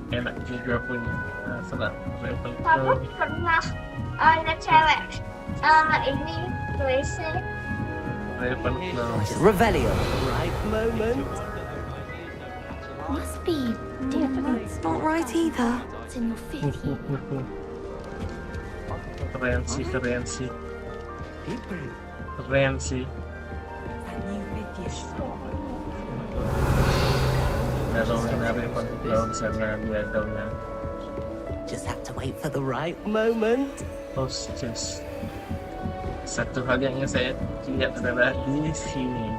[SPEAKER 7] Enak juga punya. Nah, serah.
[SPEAKER 8] Kamu pernah ada cewek ini WC?
[SPEAKER 1] Revelio.
[SPEAKER 9] Right moment.
[SPEAKER 12] Must be different. It's not right either. It's in your fifth year.
[SPEAKER 7] Keren sih. Keren sih. Daun sana dia daunnya.
[SPEAKER 9] Just have to wait for the right moment.
[SPEAKER 7] Oh, just. Satu hal yang saya lihat adalah di sini.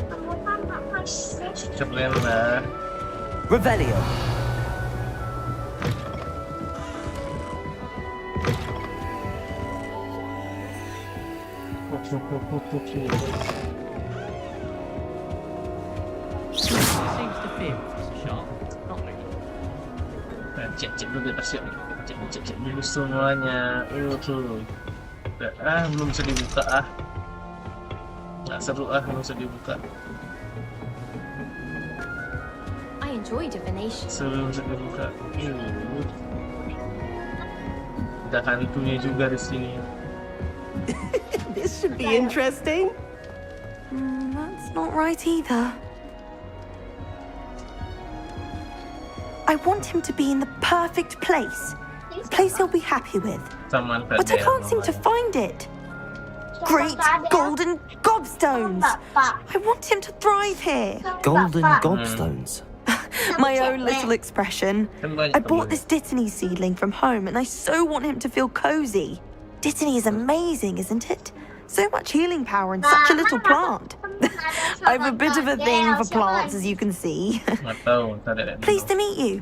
[SPEAKER 8] Kamu kan nggak pasti.
[SPEAKER 7] Keren lah.
[SPEAKER 1] Revelio.
[SPEAKER 7] Nah, cek dulu tasnya. Cek dulu semuanya. Belum bisa dibuka nggak seru belum bisa dibuka.
[SPEAKER 12] I enjoy divination.
[SPEAKER 7] Seru bisa dibuka. Ada hantunya juga di sini.
[SPEAKER 9] This should be interesting.
[SPEAKER 12] That's not right either. I want him to be in the perfect place. A place he'll be happy with. But I can't seem to find it. Great golden gobstones! I want him to thrive here.
[SPEAKER 1] Golden gobstones.
[SPEAKER 12] My own little expression. I bought this Dittany seedling from home and I so want him to feel cozy. Dittany is amazing, isn't it? So much healing power in such a little plant. I have a bit of a thing for plants, as you can see. Pleased to meet you.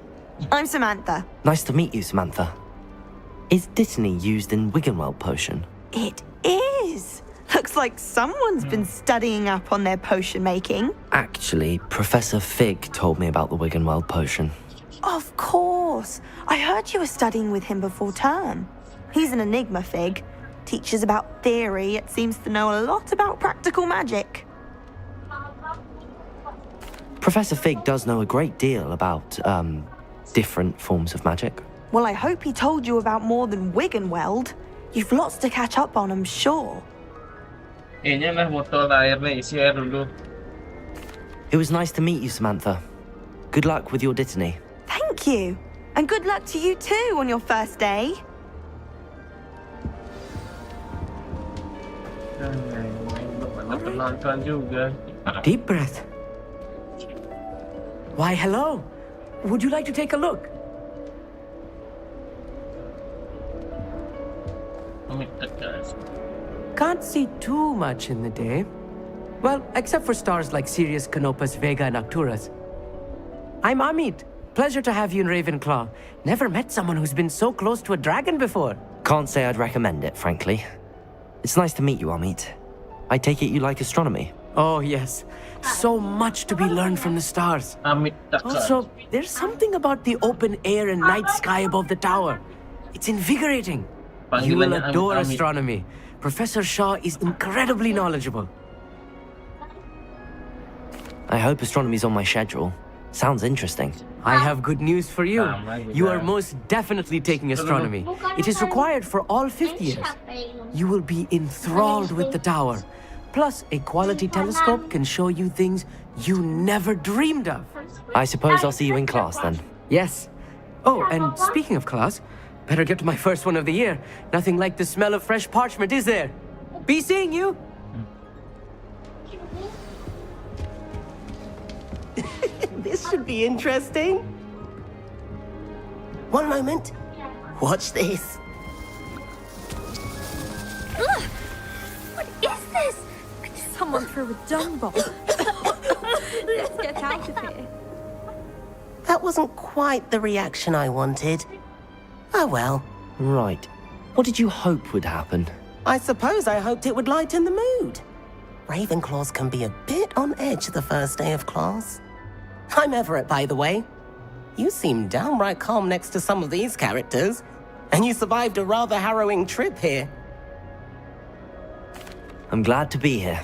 [SPEAKER 12] I'm Samantha.
[SPEAKER 1] Nice to meet you, Samantha. Is Dittany used in Wiggenweld potion?
[SPEAKER 12] It is. Looks like someone's been studying up on their potion making.
[SPEAKER 1] Actually, Professor Fig told me about the Wiggenweld potion.
[SPEAKER 12] Of course. I heard you were studying with him before term. He's an enigma, Fig. Teaches about theory, yet seems to know a lot about practical magic.
[SPEAKER 1] Professor Fig does know a great deal about, different forms of magic.
[SPEAKER 12] Well, I hope he told you about more than Wiggenweld. You've lots to catch up on, I'm sure.
[SPEAKER 7] Ini lah botol airnya, isi air dulu.
[SPEAKER 1] It was nice to meet you, Samantha. Good luck with your Dittany.
[SPEAKER 12] Thank you. And good luck to you too on your first day.
[SPEAKER 7] Ada penonton juga.
[SPEAKER 13] Deep breath. Why, hello. Would you like to take a look?
[SPEAKER 9] Can't see too much in the day.
[SPEAKER 13] Well, except for stars like Sirius, Canopus, Vega, and Arcturus. I'm Amit. Pleasure to have you in Ravenclaw. Never met someone who's been so close to a dragon before.
[SPEAKER 1] Can't say I'd recommend it, frankly. It's nice to meet you, Amit. I take it you like astronomy?
[SPEAKER 13] Oh, yes. So much to be learned from the stars. Also, there's something about the open air and night sky above the tower. It's invigorating. You will adore astronomy. Professor Shaw is incredibly knowledgeable.
[SPEAKER 1] I hope astronomy's on my schedule. Sounds interesting.
[SPEAKER 13] I have good news for you. You are most definitely taking astronomy. It is required for all 5th years. You will be enthralled with the tower. Plus, a quality telescope can show you things you never dreamed of.
[SPEAKER 1] I suppose I'll see you in class then.
[SPEAKER 13] Yes. Oh, and speaking of class, better get to my first one of the year. Nothing like the smell of fresh parchment, is there? Be seeing you.
[SPEAKER 14] This should be interesting. One moment. Watch this.
[SPEAKER 2] Ugh! What is this? Someone threw a dung bomb. Let's get out of here.
[SPEAKER 14] That wasn't quite the reaction I wanted. Oh well.
[SPEAKER 1] Right. What did you hope would happen?
[SPEAKER 14] I suppose I hoped it would lighten the mood. Ravenclaws can be a bit on edge the first day of class. I'm Everett, by the way. You seem downright calm next to some of these characters, and you survived a rather harrowing trip here.
[SPEAKER 1] I'm glad to be here.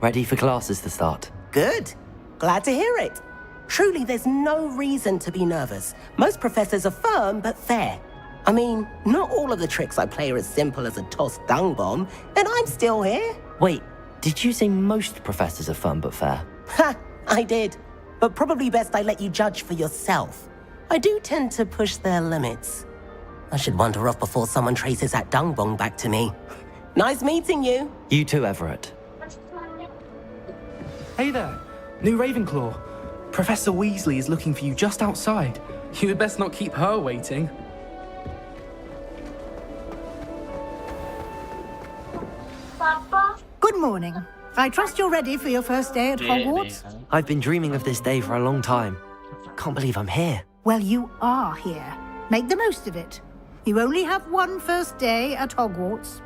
[SPEAKER 1] Ready for classes to start.
[SPEAKER 14] Good. Glad to hear it. Truly, there's no reason to be nervous. Most professors are firm but fair. I mean, not all of the tricks I play are as simple as a tossed dung bomb, and I'm still here.
[SPEAKER 1] Wait, did you say most professors are fun but fair?
[SPEAKER 14] Ha! I did. But probably best I let you judge for yourself. I do tend to push their limits. I should wander off before someone traces that dung bomb back to me. Nice meeting you.
[SPEAKER 1] You too, Everett.
[SPEAKER 15] Hey there, new Ravenclaw. Professor Weasley is looking for you just outside. You had best not keep her waiting.
[SPEAKER 11] Good morning. I trust you're ready for your first day at Hogwarts?
[SPEAKER 1] I've been dreaming of this day for a long time. Can't believe I'm here.
[SPEAKER 11] Well, you are here. Make the most of it. You only have one first day at Hogwarts.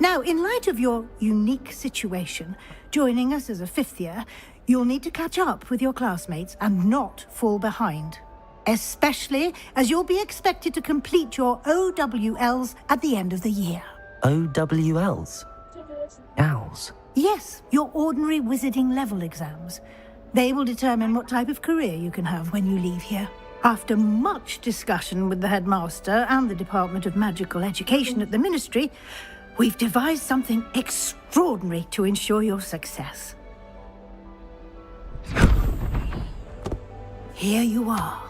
[SPEAKER 11] Now, in light of your unique situation, joining us as a 5th year, you'll need to catch up with your classmates and not fall behind. Especially as you'll be expected to complete your OWLs at the end of the year.
[SPEAKER 1] OWLs? Owls?
[SPEAKER 11] Yes, your ordinary wizarding level exams. They will determine what type of career you can have when you leave here. After much discussion with the headmaster and the Department of Magical Education at the Ministry, we've devised something extraordinary to ensure your success. Here you are.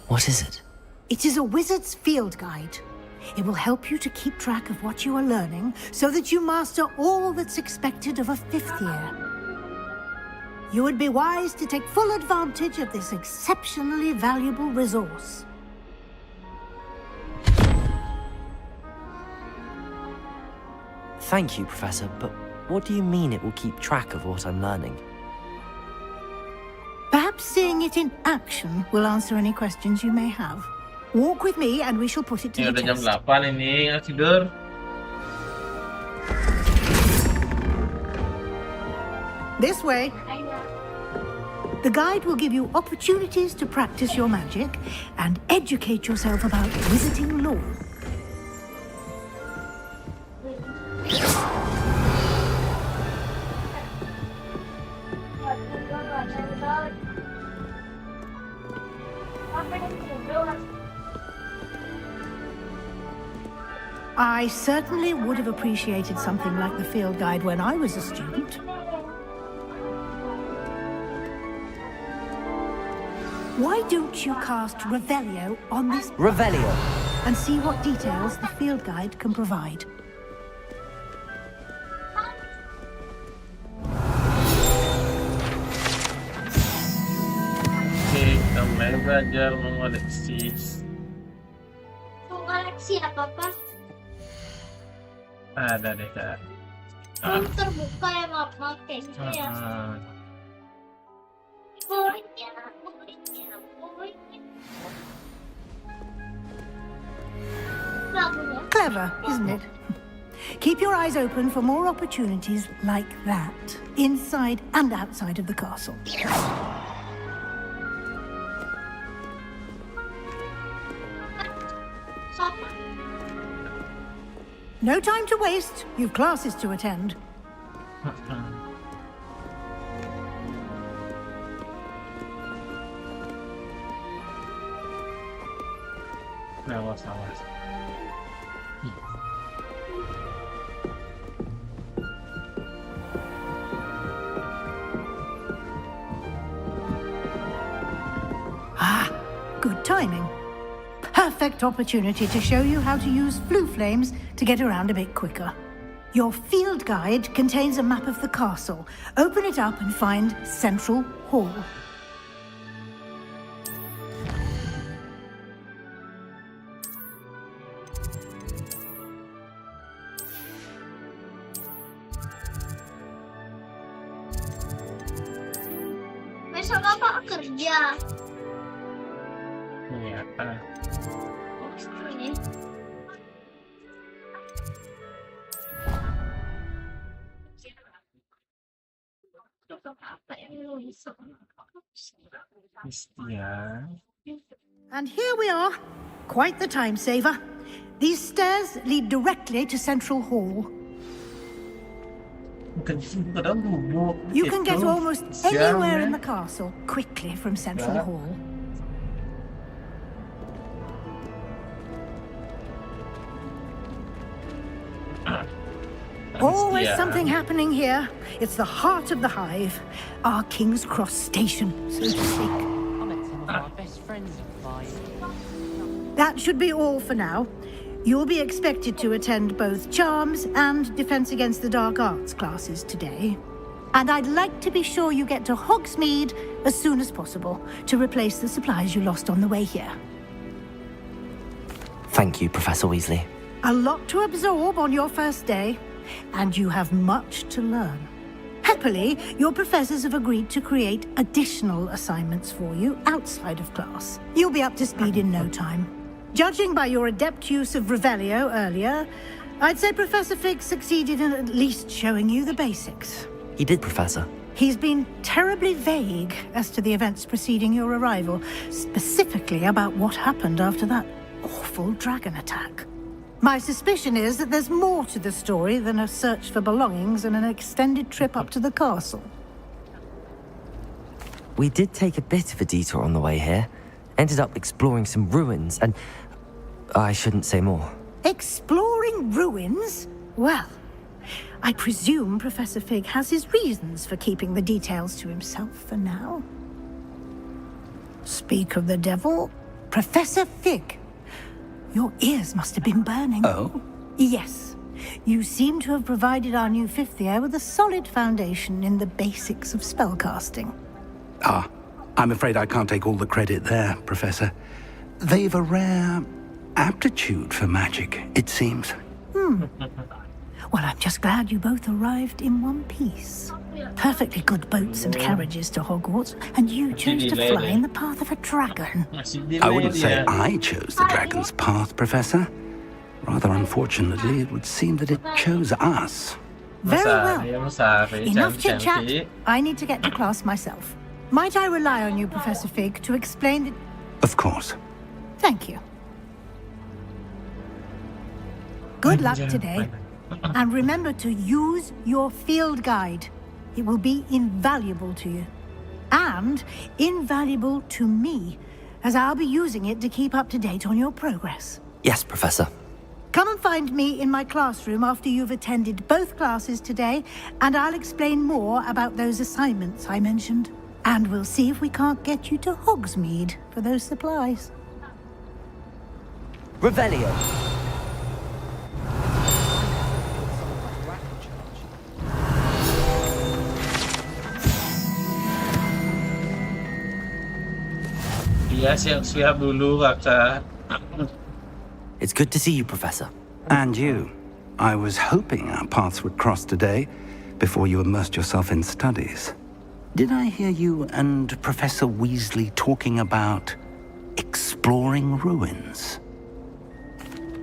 [SPEAKER 1] What is it?
[SPEAKER 11] It is a wizard's field guide. It will help you to keep track of what you are learning so that you master all that's expected of a 5th year. You would be wise to take full advantage of this exceptionally valuable resource.
[SPEAKER 1] Thank you, Professor, but what do you mean it will keep track of what I'm learning?
[SPEAKER 11] Perhaps seeing it in action will answer any questions you may have. Walk with me and we shall put it to the
[SPEAKER 7] Udah jam
[SPEAKER 11] test.
[SPEAKER 7] 8 ini, ayo tidur.
[SPEAKER 11] This way. The guide will give you opportunities to practice your magic and educate yourself about wizarding lore. I certainly would have appreciated something like the field guide when I was a student. Why don't you cast Revelio on this
[SPEAKER 1] Revelio?
[SPEAKER 11] And see what details the field guide can provide.
[SPEAKER 7] Belajar mengoleksi.
[SPEAKER 8] Mengoleksi apa?
[SPEAKER 7] Ada deh kak.
[SPEAKER 8] Belum terbuka ya map kayak gitu ya. Poinnya.
[SPEAKER 11] Clever, isn't it? Keep your eyes open for more opportunities like that, inside and outside of the castle. No time to waste. You've classes to attend.
[SPEAKER 7] Awas.
[SPEAKER 11] Good timing. Perfect opportunity to show you how to use flue flames to get around a bit quicker. Your field guide contains a map of the castle. Open it up and find Central Hall.
[SPEAKER 8] Besok Bapak kerja.
[SPEAKER 7] Iya.
[SPEAKER 8] Ini.
[SPEAKER 11] And here we are. Quite the time saver. These stairs lead directly to Central Hall. You can get almost anywhere in the castle quickly from Central Hall. Always something happening here. It's the heart of the hive. Our King's Cross station, so to speak. That should be all for now. You'll be expected to attend both Charms and Defense Against the Dark Arts classes today. And I'd like to be sure you get to Hogsmeade as soon as possible to replace the supplies you lost on the way here.
[SPEAKER 1] Thank you, Professor Weasley.
[SPEAKER 11] A lot to absorb on your first day, and you have much to learn. Happily, your professors have agreed to create additional assignments for you outside of class. You'll be up to speed in no time. Judging by your adept use of Revelio earlier, I'd say Professor Fig succeeded in at least showing you the basics.
[SPEAKER 1] He did, Professor.
[SPEAKER 11] He's been terribly vague as to the events preceding your arrival, specifically about what happened after that awful dragon attack. My suspicion is that there's more to the story than a search for belongings and an extended trip up to the castle.
[SPEAKER 1] We did take a bit of a detour on the way here. Ended up exploring some ruins and... I shouldn't say more.
[SPEAKER 11] Exploring ruins? Well, I presume Professor Fig has his reasons for keeping the details to himself for now. Speak of the devil, Professor Fig. Your ears must have been burning.
[SPEAKER 3] Oh?
[SPEAKER 11] Yes. You seem to have provided our new fifth year with a solid foundation in the basics of spellcasting.
[SPEAKER 3] I'm afraid I can't take all the credit there, Professor. They've a rare aptitude for magic, it seems.
[SPEAKER 11] Well, I'm just glad you both arrived in one piece. Perfectly good boats and carriages to Hogwarts, and you chose to fly in the path of a dragon.
[SPEAKER 3] I wouldn't say I chose the dragon's path, Professor. Rather unfortunately, it would seem that it chose us.
[SPEAKER 11] Very well. Enough chit-chat. I need to get to class myself. Might I rely on you, Professor Fig, to explain the...
[SPEAKER 3] Of course.
[SPEAKER 11] Thank you. Good luck today. And remember to use your field guide. It will be invaluable to you. And invaluable to me, as I'll be using it to keep up to date on your progress.
[SPEAKER 1] Yes, Professor.
[SPEAKER 11] Come and find me in my classroom after you've attended both classes today, and I'll explain more about those assignments I mentioned. And we'll see if we can't get you to Hogsmeade for those supplies.
[SPEAKER 1] Revelio.
[SPEAKER 7] Iya, siap-siap dulu, Kakak.
[SPEAKER 1] It's good to see you, Professor.
[SPEAKER 3] And you. I was hoping our paths would cross today before you immersed yourself in studies. Did I hear you and Professor Weasley talking about exploring ruins?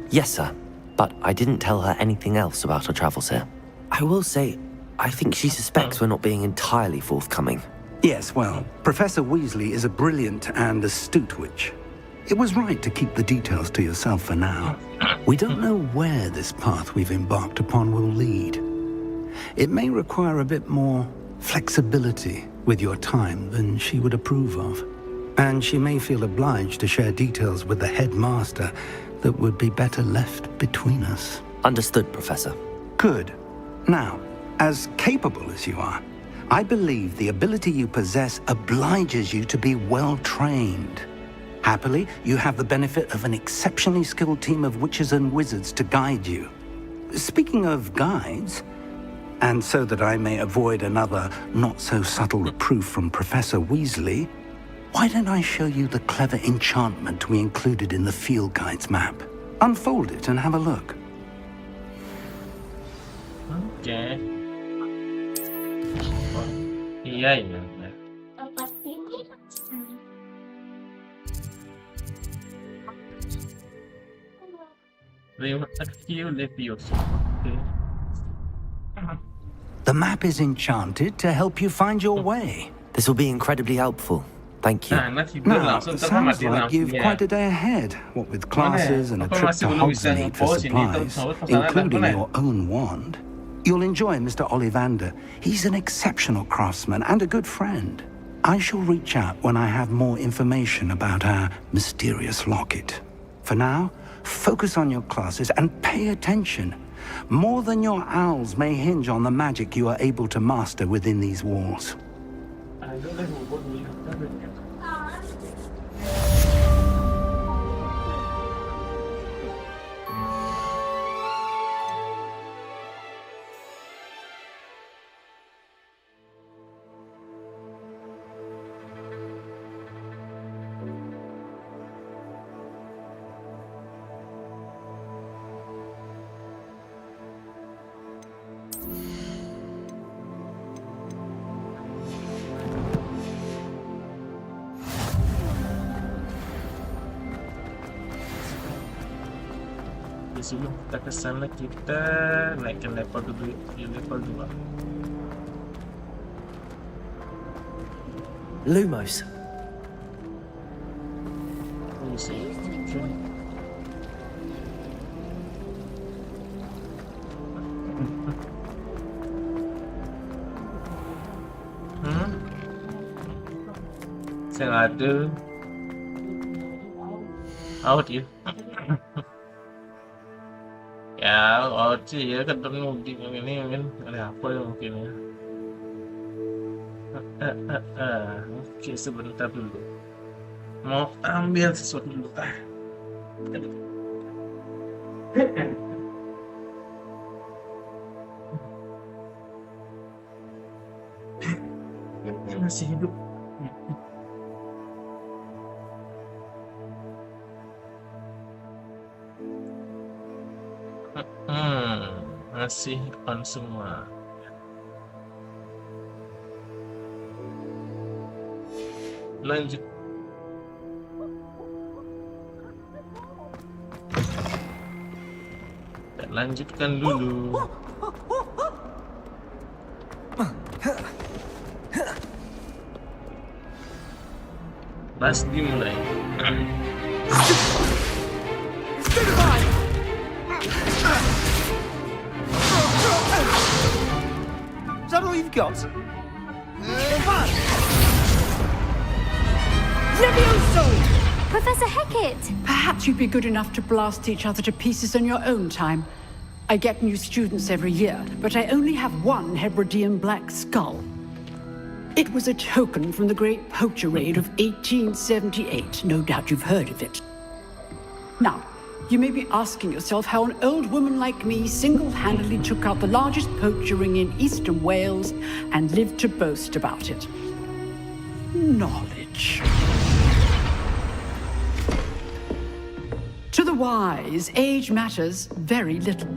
[SPEAKER 1] Yes, sir. But I didn't tell her anything else about our travels here. I will say, I think she suspects we're not being entirely forthcoming.
[SPEAKER 3] Yes, well, Professor Weasley is a brilliant and astute witch. It was right to keep the details to yourself for now. We don't know where this path we've embarked upon will lead. It may require a bit more flexibility with your time than she would approve of. And she may feel obliged to share details with the headmaster that would be better left between us.
[SPEAKER 1] Understood, Professor.
[SPEAKER 3] Good. Now, as capable as you are, I believe the ability you possess obliges you to be well-trained. Happily, you have the benefit of an exceptionally skilled team of witches and wizards to guide you. Speaking of guides, and so that I may avoid another not-so-subtle reproof from Professor Weasley, why don't I show you the clever enchantment we included in the field guide's map? Unfold it and have a look.
[SPEAKER 7] Okay. Iya.
[SPEAKER 3] The map is enchanted to help you find your way.
[SPEAKER 1] This will be incredibly helpful. Thank you.
[SPEAKER 3] Now, sounds like you've quite a day ahead, what with classes and a trip to Hogsmeade for supplies, including your own wand. You'll enjoy Mr. Ollivander. He's an exceptional craftsman and a good friend. I shall reach out when I have more information about our mysterious locket. For now, focus on your classes and pay attention. More than your owls may hinge on the magic you are able to master within these walls.
[SPEAKER 7] Sebelum kita ke sana, kita naikkan level dulu di level 2.
[SPEAKER 1] Lumos.
[SPEAKER 7] Saya ada out ya. Ya, out sih ya, ketemu di ini mungkin ada apa ya mungkin ya. Oke, sebentar dulu. Mau ambil sesuatu dulu. Masih hidup. Masih on semua. Lanjut. Kita lanjutkan dulu. Pas dimulai.
[SPEAKER 16] Is that all you've got?
[SPEAKER 11] Levioso!
[SPEAKER 2] Professor Hecat!
[SPEAKER 17] Perhaps you'd be good enough to blast each other to pieces in your own time. I get new students every year, but I only have one Hebridean black skull. It was a token from the Great Poacher Raid of 1878. No doubt you've heard of it. Now, you may be asking yourself how an old woman like me single-handedly took out the largest poacher ring in eastern Wales and lived to boast about it. Knowledge. the wise, age matters very little.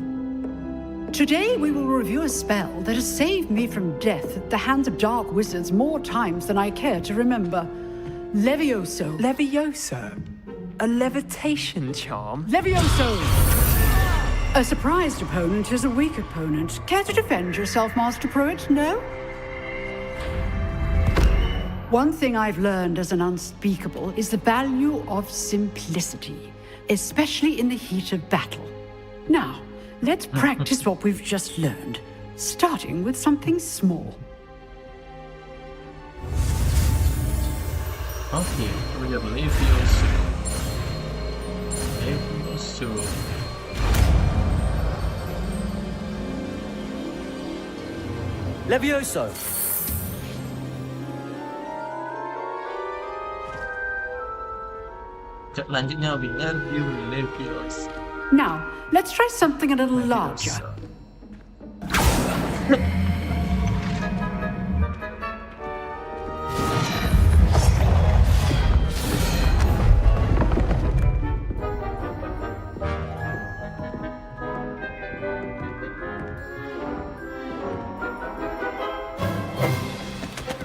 [SPEAKER 17] Today we will review a spell that has saved me from death at the hands of dark wizards more times than I care to remember. Levioso.
[SPEAKER 15] Levioso? A levitation charm?
[SPEAKER 17] Levioso! A surprised opponent is a weak opponent. Care to defend yourself, Master Pruitt? No? One thing I've learned as an unspeakable is the value of simplicity, especially in the heat of battle. Now, let's practice what we've just learned, starting with something small.
[SPEAKER 7] Okay, we have Levioso.
[SPEAKER 1] Levioso.
[SPEAKER 7] Lanjutnya Levioso.
[SPEAKER 17] Now, let's try something a little larger.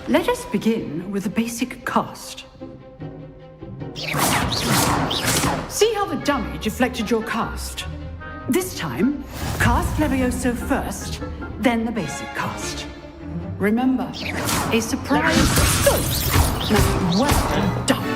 [SPEAKER 17] Let us begin with the basic cast. See how the dummy deflected your cast? This time, cast Levioso first, then the basic cast. Remember, a surprise ghost. Now, well done.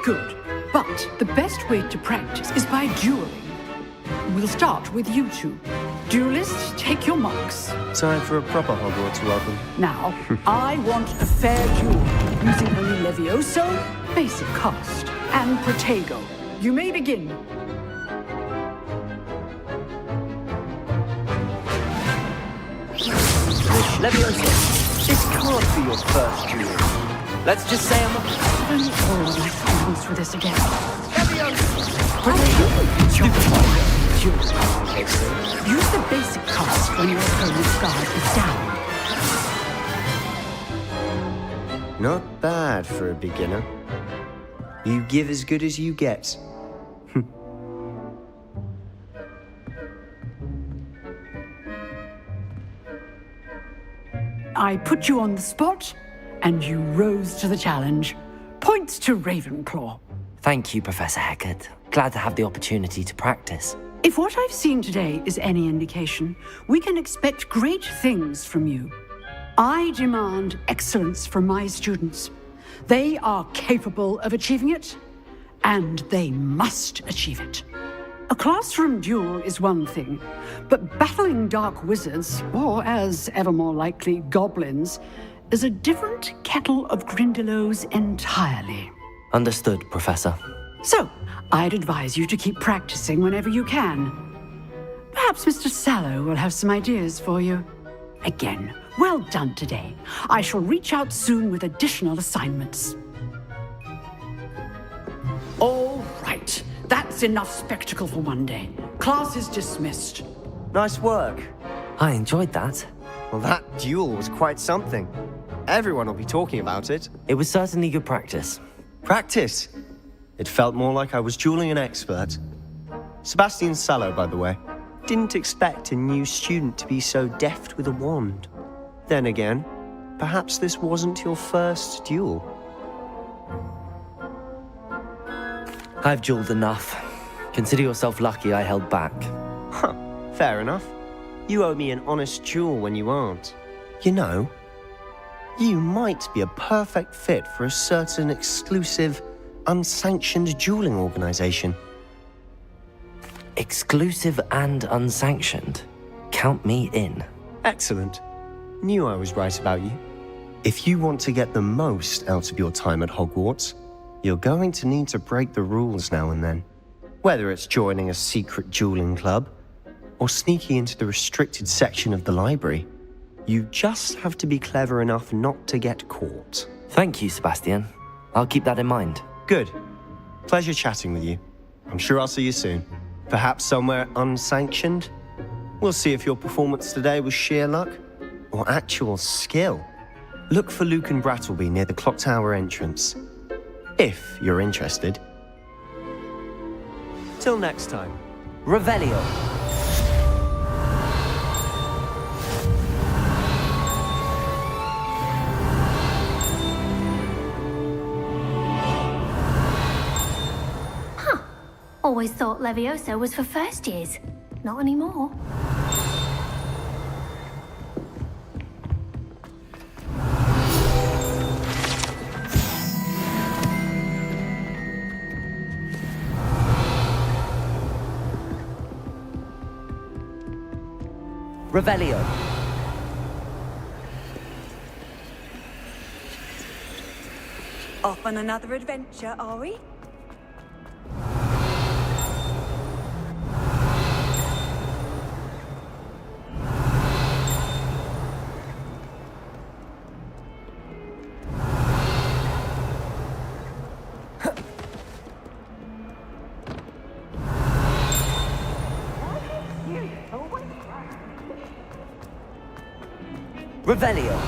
[SPEAKER 17] Good, but the best way to practice is by dueling. We'll start with you two. Duelists, take your marks.
[SPEAKER 18] Time for a proper Hogwarts welcome.
[SPEAKER 17] Now, I want a fair duel, using only Levioso, basic cast, and Protego. You may begin.
[SPEAKER 1] Levioso, this can't be your first duel. Let's just say I'm
[SPEAKER 17] Only all of these students for this again. Use the basic cast when your opponent's guard is down.
[SPEAKER 18] Not bad for a beginner. You give as good as you get.
[SPEAKER 17] I put you on the spot, and you rose to the challenge. Points to Ravenclaw.
[SPEAKER 1] Thank you, Professor Hecat. Glad to have the opportunity to practice.
[SPEAKER 17] If what I've seen today is any indication, we can expect great things from you. I demand excellence from my students. They are capable of achieving it, and they must achieve it. A classroom duel is one thing, but battling dark wizards, or as ever more likely, goblins, is a different kettle of Grindylows entirely.
[SPEAKER 1] Understood, Professor.
[SPEAKER 17] So, I'd advise you to keep practicing whenever you can. Perhaps Mr. Sallow will have some ideas for you. Again, well done today. I shall reach out soon with additional assignments. All right, that's enough spectacle for one day. Class is dismissed.
[SPEAKER 18] Nice work.
[SPEAKER 1] I enjoyed that.
[SPEAKER 18] Well, that duel was quite something. Everyone will be talking about it.
[SPEAKER 1] It was certainly good practice.
[SPEAKER 18] Practice? It felt more like I was dueling an expert. Sebastian Sallow, by the way. Didn't expect a new student to be so deft with a wand. Then again, perhaps this wasn't your first duel.
[SPEAKER 1] I've dueled enough. Consider yourself lucky I held back.
[SPEAKER 18] Huh, fair enough. You owe me an honest duel when you aren't. You know, you might be a perfect fit for a certain exclusive, unsanctioned dueling organization.
[SPEAKER 1] Exclusive and unsanctioned? Count me in.
[SPEAKER 18] Excellent. Knew I was right about you. If you want to get the most out of your time at Hogwarts, You're going to need to break the rules now and then. Whether it's joining a secret dueling club, or sneaking into the restricted section of the library. You just have to be clever enough not to get caught.
[SPEAKER 1] Thank you, Sebastian. I'll keep that in mind.
[SPEAKER 18] Good. Pleasure chatting with you. I'm sure I'll see you soon. Perhaps somewhere unsanctioned? We'll see if your performance today was sheer luck or actual skill. Look for Luke and Brattleby near the clock tower entrance. If you're interested. Till next time.
[SPEAKER 1] Revelio.
[SPEAKER 2] Always thought Levioso was for first years. Not anymore.
[SPEAKER 1] Revelio.
[SPEAKER 19] Off on another adventure, are we?
[SPEAKER 1] Revelio.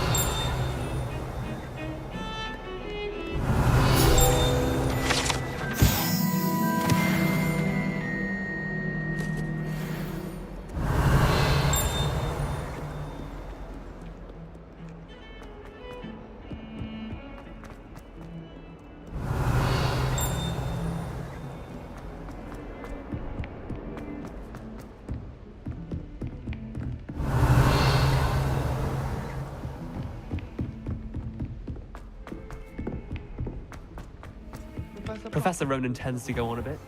[SPEAKER 15] Professor Ronan tends to go on a bit.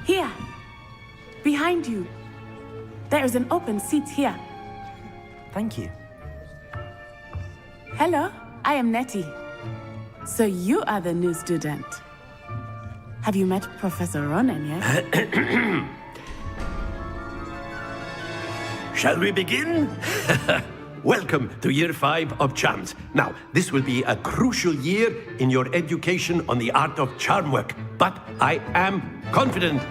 [SPEAKER 20] Here, behind you. There is an open seat here.
[SPEAKER 1] Thank you.
[SPEAKER 20] Hello, I am Nettie. So you are the new student. Have you met Professor Ronan yet?
[SPEAKER 9] Shall we begin? Welcome to Year 5 of Charms. Now, this will be a crucial year in your education on the art of charm work, but I am confident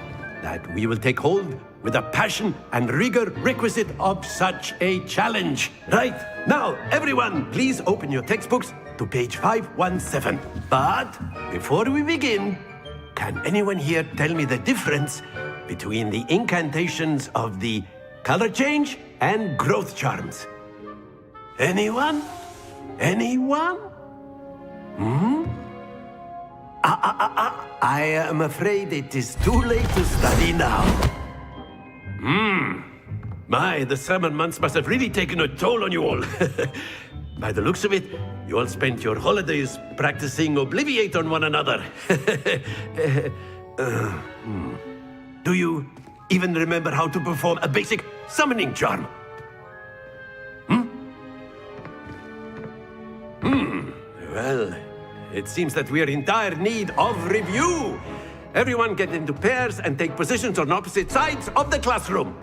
[SPEAKER 9] that we will take hold with the passion and rigor requisite of such a challenge. Right, now, everyone, please open your textbooks to page 517. But before we begin, can anyone here tell me the difference between the incantations of the color change and growth charms? Anyone? Anyone? I am afraid it is too late to study now. My, the summer months must have really taken a toll on you all. By the looks of it, you all spent your holidays practicing Obliviate on one another. Do you even remember how to perform a basic summoning charm? Well, it seems that we are in dire need of review. Everyone get into pairs and take positions on opposite sides of the classroom.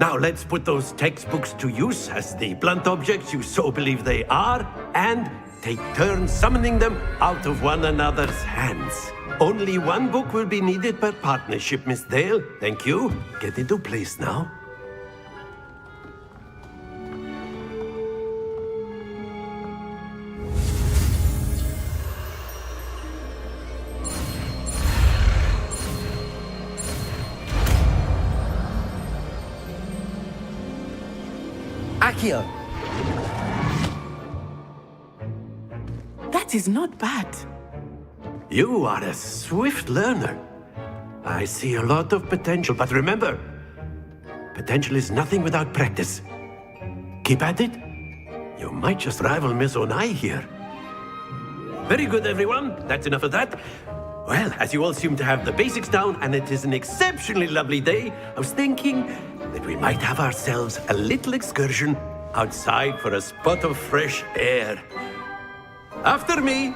[SPEAKER 9] Now let's put those textbooks to use as the blunt objects you so believe they are, and take turns summoning them out of one another's hands. Only one book will be needed per partnership, Miss Dale. Thank you. Get into place now.
[SPEAKER 13] Akio.
[SPEAKER 20] That is not bad.
[SPEAKER 9] You are a swift learner. I see a lot of potential, but remember, potential is nothing without practice. Keep at it. You might just rival Miss Onai here. Very good, everyone. That's enough of that. Well, as you all seem to have the basics down, and it is an exceptionally lovely day, I was thinking that we might have ourselves a little excursion outside for a spot of fresh air. After me.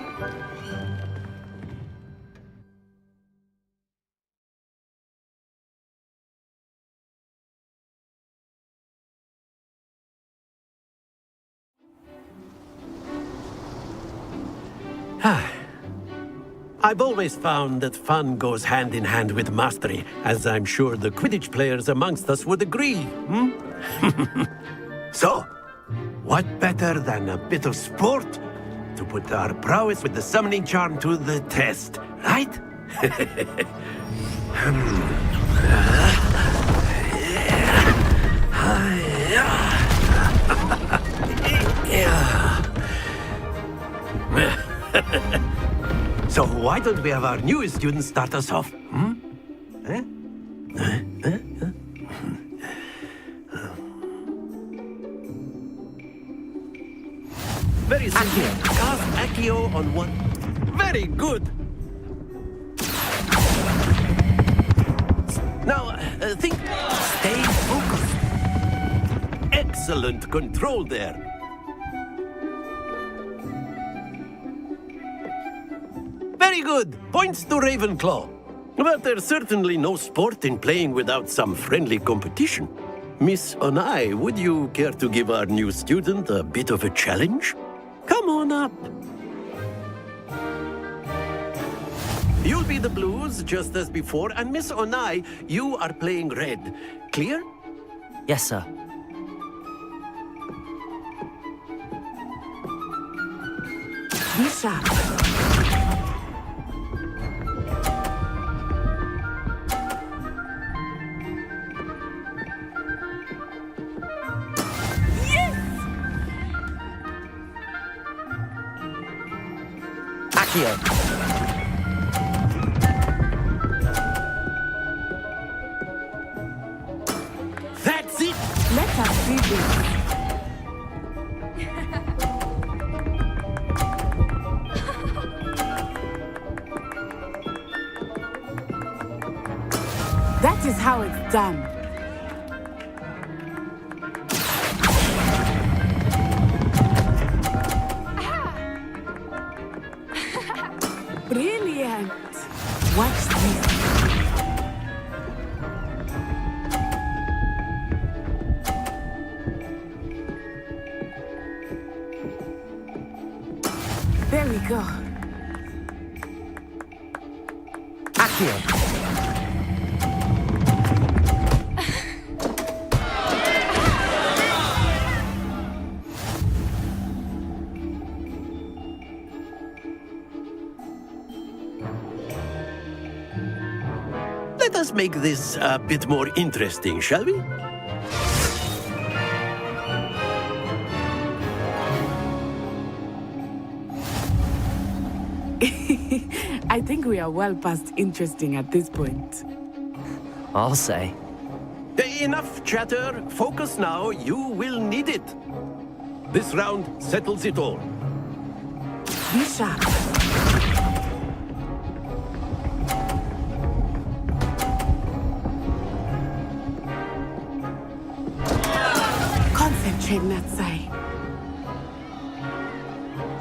[SPEAKER 9] I've always found that fun goes hand in hand with mastery, as I'm sure the Quidditch players amongst us would agree. So, what better than a bit of sport to put our prowess with the summoning charm to the test, right? So why don't we have our newest student start us off? Very simple. Cast Accio on one. Very good. Now, think. Stay focused. Excellent control there. Very good. Points to Ravenclaw. But there's certainly no sport in playing without some friendly competition. Miss Onai, would you care to give our new student a bit of a challenge? Come on up. You'll be the blues, just as before, and Miss Onai, you are playing red. Clear?
[SPEAKER 1] Yes, sir.
[SPEAKER 20] Be sharp.
[SPEAKER 1] Accio.
[SPEAKER 9] That's it!
[SPEAKER 20] Let us see this. That is how it's done. Brilliant! Watch this. There we go.
[SPEAKER 1] Accio.
[SPEAKER 9] Let us make this a bit more interesting, shall we?
[SPEAKER 20] I think we are well past interesting at this point.
[SPEAKER 1] I'll say.
[SPEAKER 9] Enough chatter. Focus now. You will need it. This round settles it all.
[SPEAKER 20] Be sharp. Concentrate, Natsai.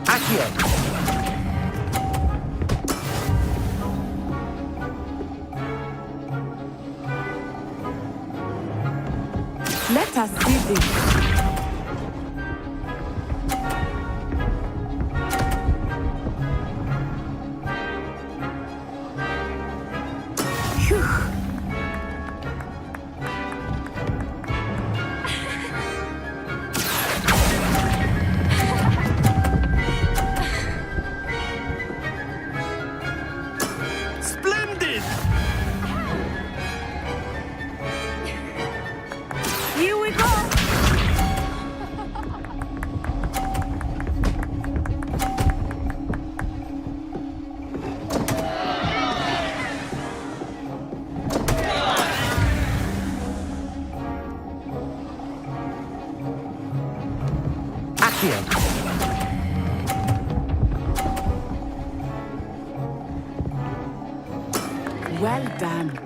[SPEAKER 1] Accio.
[SPEAKER 20] Let us see this.
[SPEAKER 9] Splendid!
[SPEAKER 20] Here we go.
[SPEAKER 1] Accio.
[SPEAKER 20] Well done.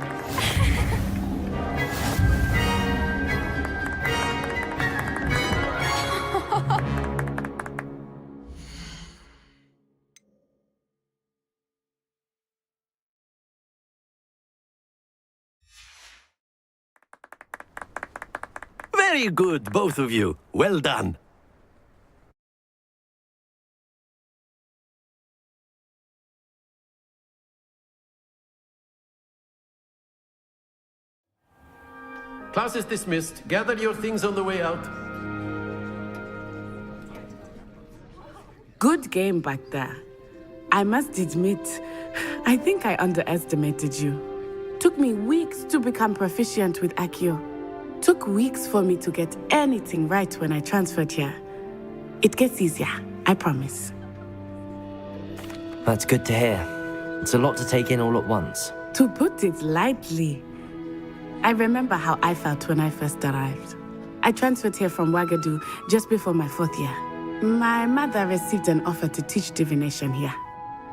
[SPEAKER 9] Very good, both of you. Well done. Class is dismissed. Gather your things on the way out.
[SPEAKER 20] Good game back there. I must admit, I think I underestimated you. Took me weeks to become proficient with Accio. Took weeks for me to get anything right when I transferred here. It gets easier, I promise.
[SPEAKER 1] That's good to hear. It's a lot to take in all at once.
[SPEAKER 20] To put it lightly, I remember how I felt when I first arrived. I transferred here from Ouagadougou just before my 4th year. My mother received an offer to teach divination here.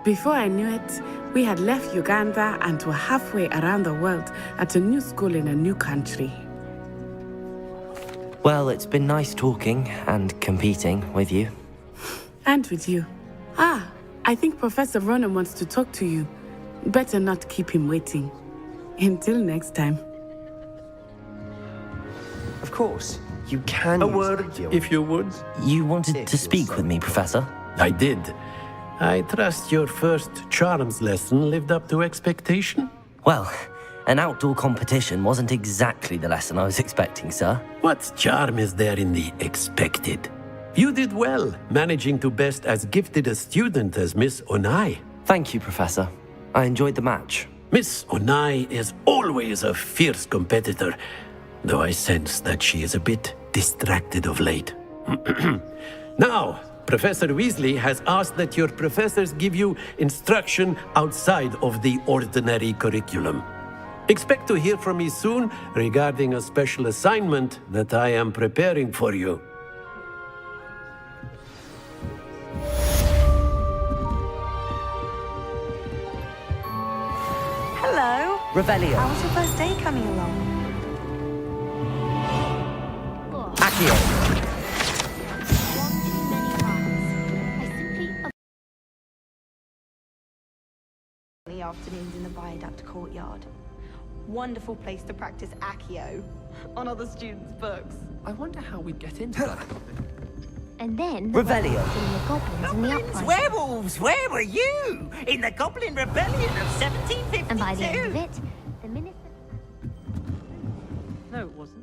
[SPEAKER 20] Before I knew it, we had left Uganda and were halfway around the world at a new school in a new country.
[SPEAKER 1] Well, it's been nice talking and competing with you.
[SPEAKER 20] And with you. Ah, I think Professor Ronan wants to talk to you. Better not keep him waiting. Until next time.
[SPEAKER 18] Of course, you can.
[SPEAKER 9] A word, if you would.
[SPEAKER 1] You wanted to speak with me, Professor?
[SPEAKER 9] I did. I trust your first charms lesson lived up to expectation?
[SPEAKER 1] Well, an outdoor competition wasn't exactly the lesson I was expecting, sir.
[SPEAKER 9] What charm is there in the expected? You did well, managing to best as gifted a student as Miss Onai.
[SPEAKER 1] Thank you, Professor. I enjoyed the match.
[SPEAKER 9] Miss Onai is always a fierce competitor, though I sense that she is a bit distracted of late. Now, Professor Weasley has asked that your professors give you instruction outside of the ordinary curriculum. Expect to hear from me soon regarding a special assignment that I am preparing for you.
[SPEAKER 12] Hello.
[SPEAKER 1] Revelio.
[SPEAKER 12] How was your first day coming along?
[SPEAKER 1] Accio.
[SPEAKER 12] Afternoons in the viaduct courtyard. Wonderful place to practice Accio on other students' books.
[SPEAKER 15] I wonder how we'd get into that.
[SPEAKER 8] And then
[SPEAKER 1] Revelio.
[SPEAKER 8] the goblins and the uprising.
[SPEAKER 6] Werewolves, where were you? In the Goblin Rebellion of 1752.
[SPEAKER 8] And by the end of it, the minister...
[SPEAKER 13] No, it wasn't.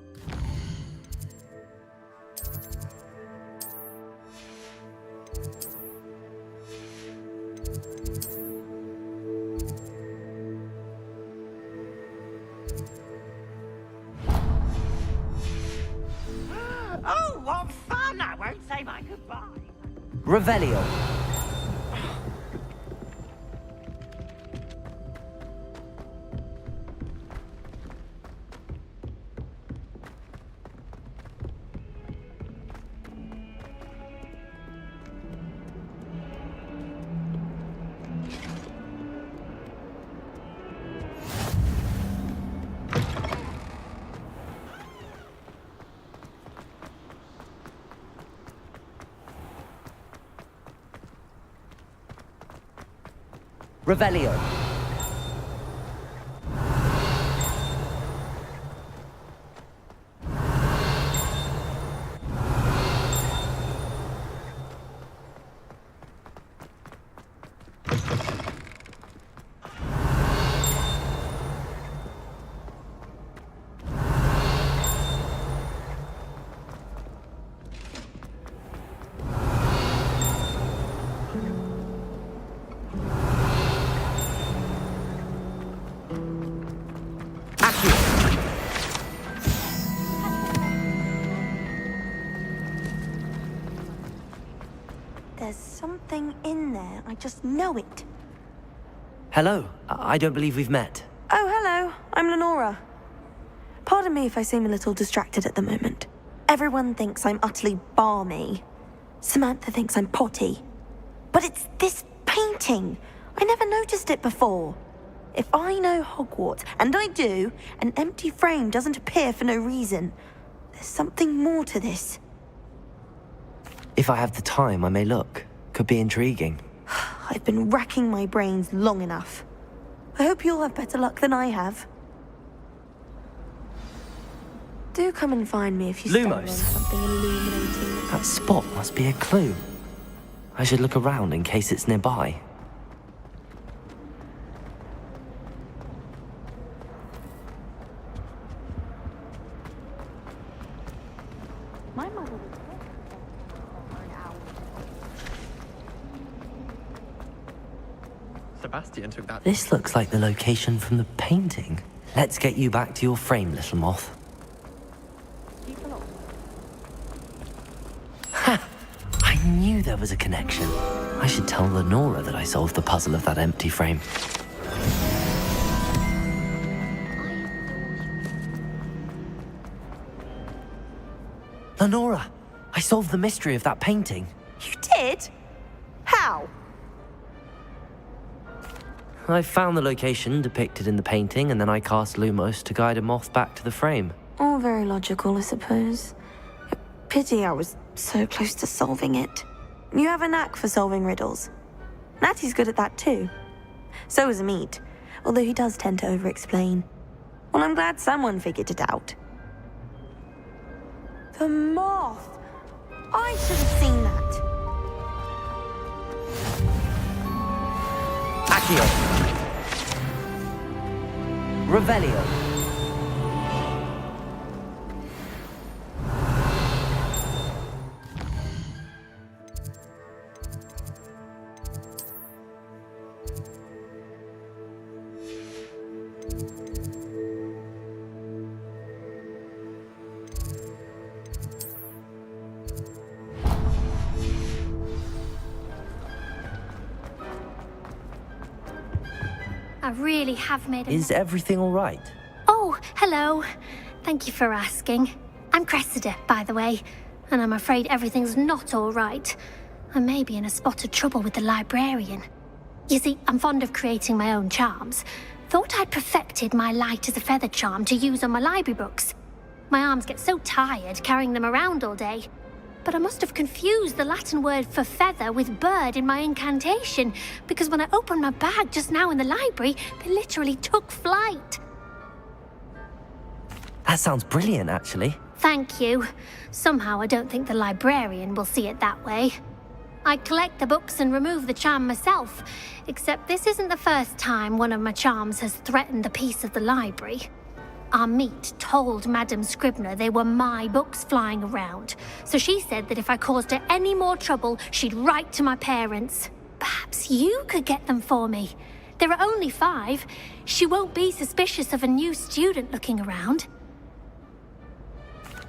[SPEAKER 6] Oh, what fun! I won't say my goodbye.
[SPEAKER 1] Revelio. Revelio.
[SPEAKER 12] There's something in there. I just know it.
[SPEAKER 1] Hello. I don't believe we've met.
[SPEAKER 12] Oh, hello. I'm Lenora. Pardon me if I seem a little distracted at the moment. Everyone thinks I'm utterly balmy. Samantha thinks I'm potty. But it's this painting. I never noticed it before. If I know Hogwarts, and I do, an empty frame doesn't appear for no reason. There's something more to this.
[SPEAKER 1] If I have the time, I may look. Could be intriguing.
[SPEAKER 12] I've been racking my brains long enough. I hope you'll have better luck than I have. Do come and find me if you stumble on
[SPEAKER 1] Lumos.
[SPEAKER 12] something illuminating.
[SPEAKER 1] That spot must be a clue. I should look around in case it's nearby.
[SPEAKER 12] My mother was
[SPEAKER 18] Sebastian took that.
[SPEAKER 1] This looks like the location from the painting. Let's get you back to your frame, little moth. Ha! I knew there was a connection. I should tell Lenora that I solved the puzzle of that empty frame. Lenora, I solved the mystery of that painting.
[SPEAKER 12] You did? How?
[SPEAKER 1] I found the location depicted in the painting, and then I cast Lumos to guide a moth back to the frame.
[SPEAKER 12] All very logical, I suppose. Pity I was so close to solving it. You have a knack for solving riddles. Natty's good at that too. So is Amit, although he does tend to over-explain. Well, I'm glad someone figured it out. The moth! I should have seen that.
[SPEAKER 1] Accio! Revelio!
[SPEAKER 8] I really have made a...
[SPEAKER 1] Is everything all right?
[SPEAKER 8] Oh, hello. Thank you for asking. I'm Cressida, by the way, and I'm afraid everything's not all right. I may be in a spot of trouble with the librarian. You see, I'm fond of creating my own charms. Thought I'd perfected my light as a feather charm to use on my library books. My arms get so tired carrying them around all day. But I must have confused the Latin word for feather with bird in my incantation, because when I opened my bag just now in the library, they literally took flight.
[SPEAKER 1] That sounds brilliant, actually.
[SPEAKER 8] Thank you. Somehow I don't think the librarian will see it that way. I collect the books and remove the charm myself, except this isn't the first time one of my charms has threatened the peace of the library. Amit told Madame Scribner they were my books flying around, so she said that if I caused her any more trouble, she'd write to my parents. Perhaps you could get them for me. There are only 5. She won't be suspicious of a new student looking around.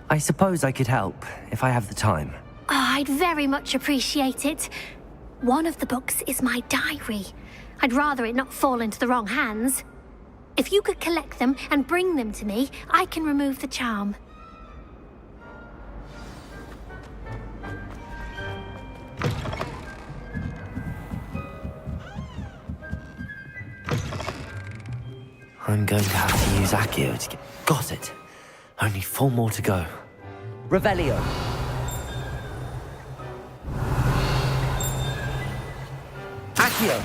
[SPEAKER 1] I suppose I could help, if I have the time.
[SPEAKER 8] Oh, I'd very much appreciate it. One of the books is my diary. I'd rather it not fall into the wrong hands. If you could collect them and bring them to me, I can remove the charm.
[SPEAKER 1] I'm going to have to use Accio to get... Got it. Only 4 more to go. Revelio. Accio.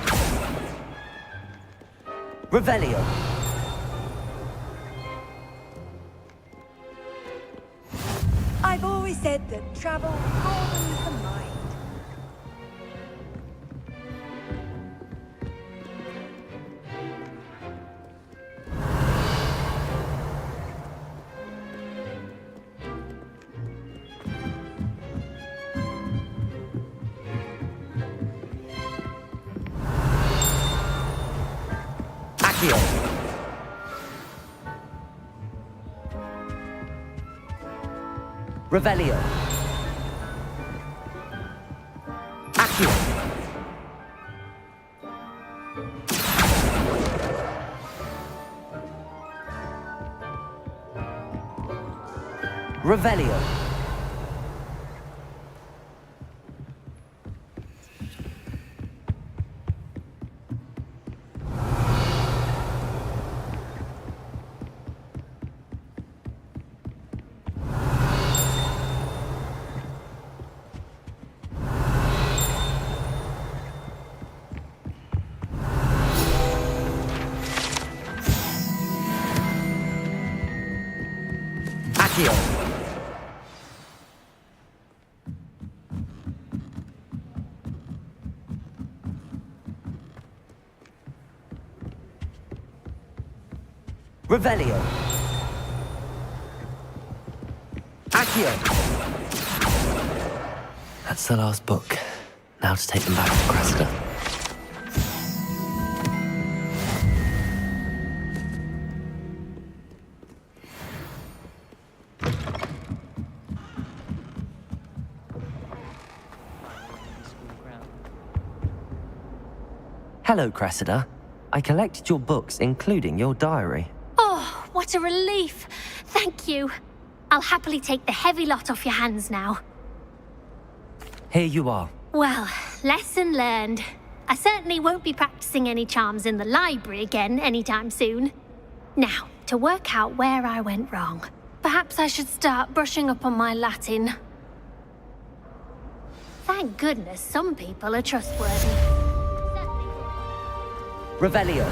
[SPEAKER 1] Revelio.
[SPEAKER 21] I've always said that travel broadens the mind.
[SPEAKER 1] Accio. Revelio. Accio. Revelio. Accio. Revelio. Accio. That's the last book. Now to take them back to Cressida. Hello, Cressida. I collected your books, including your diary.
[SPEAKER 8] Oh, what a relief. Thank you. I'll happily take the heavy lot off your hands now.
[SPEAKER 1] Here you are.
[SPEAKER 8] Well, lesson learned. I certainly won't be practicing any charms in the library again anytime soon. Now, to work out where I went wrong. Perhaps I should start brushing up on my Latin. Thank goodness some people are trustworthy.
[SPEAKER 1] Revelio.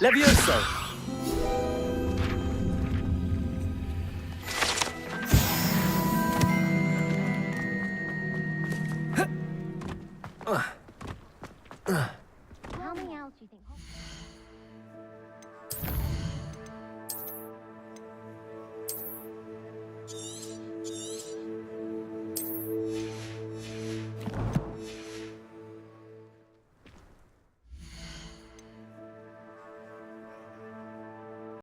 [SPEAKER 1] Levioso!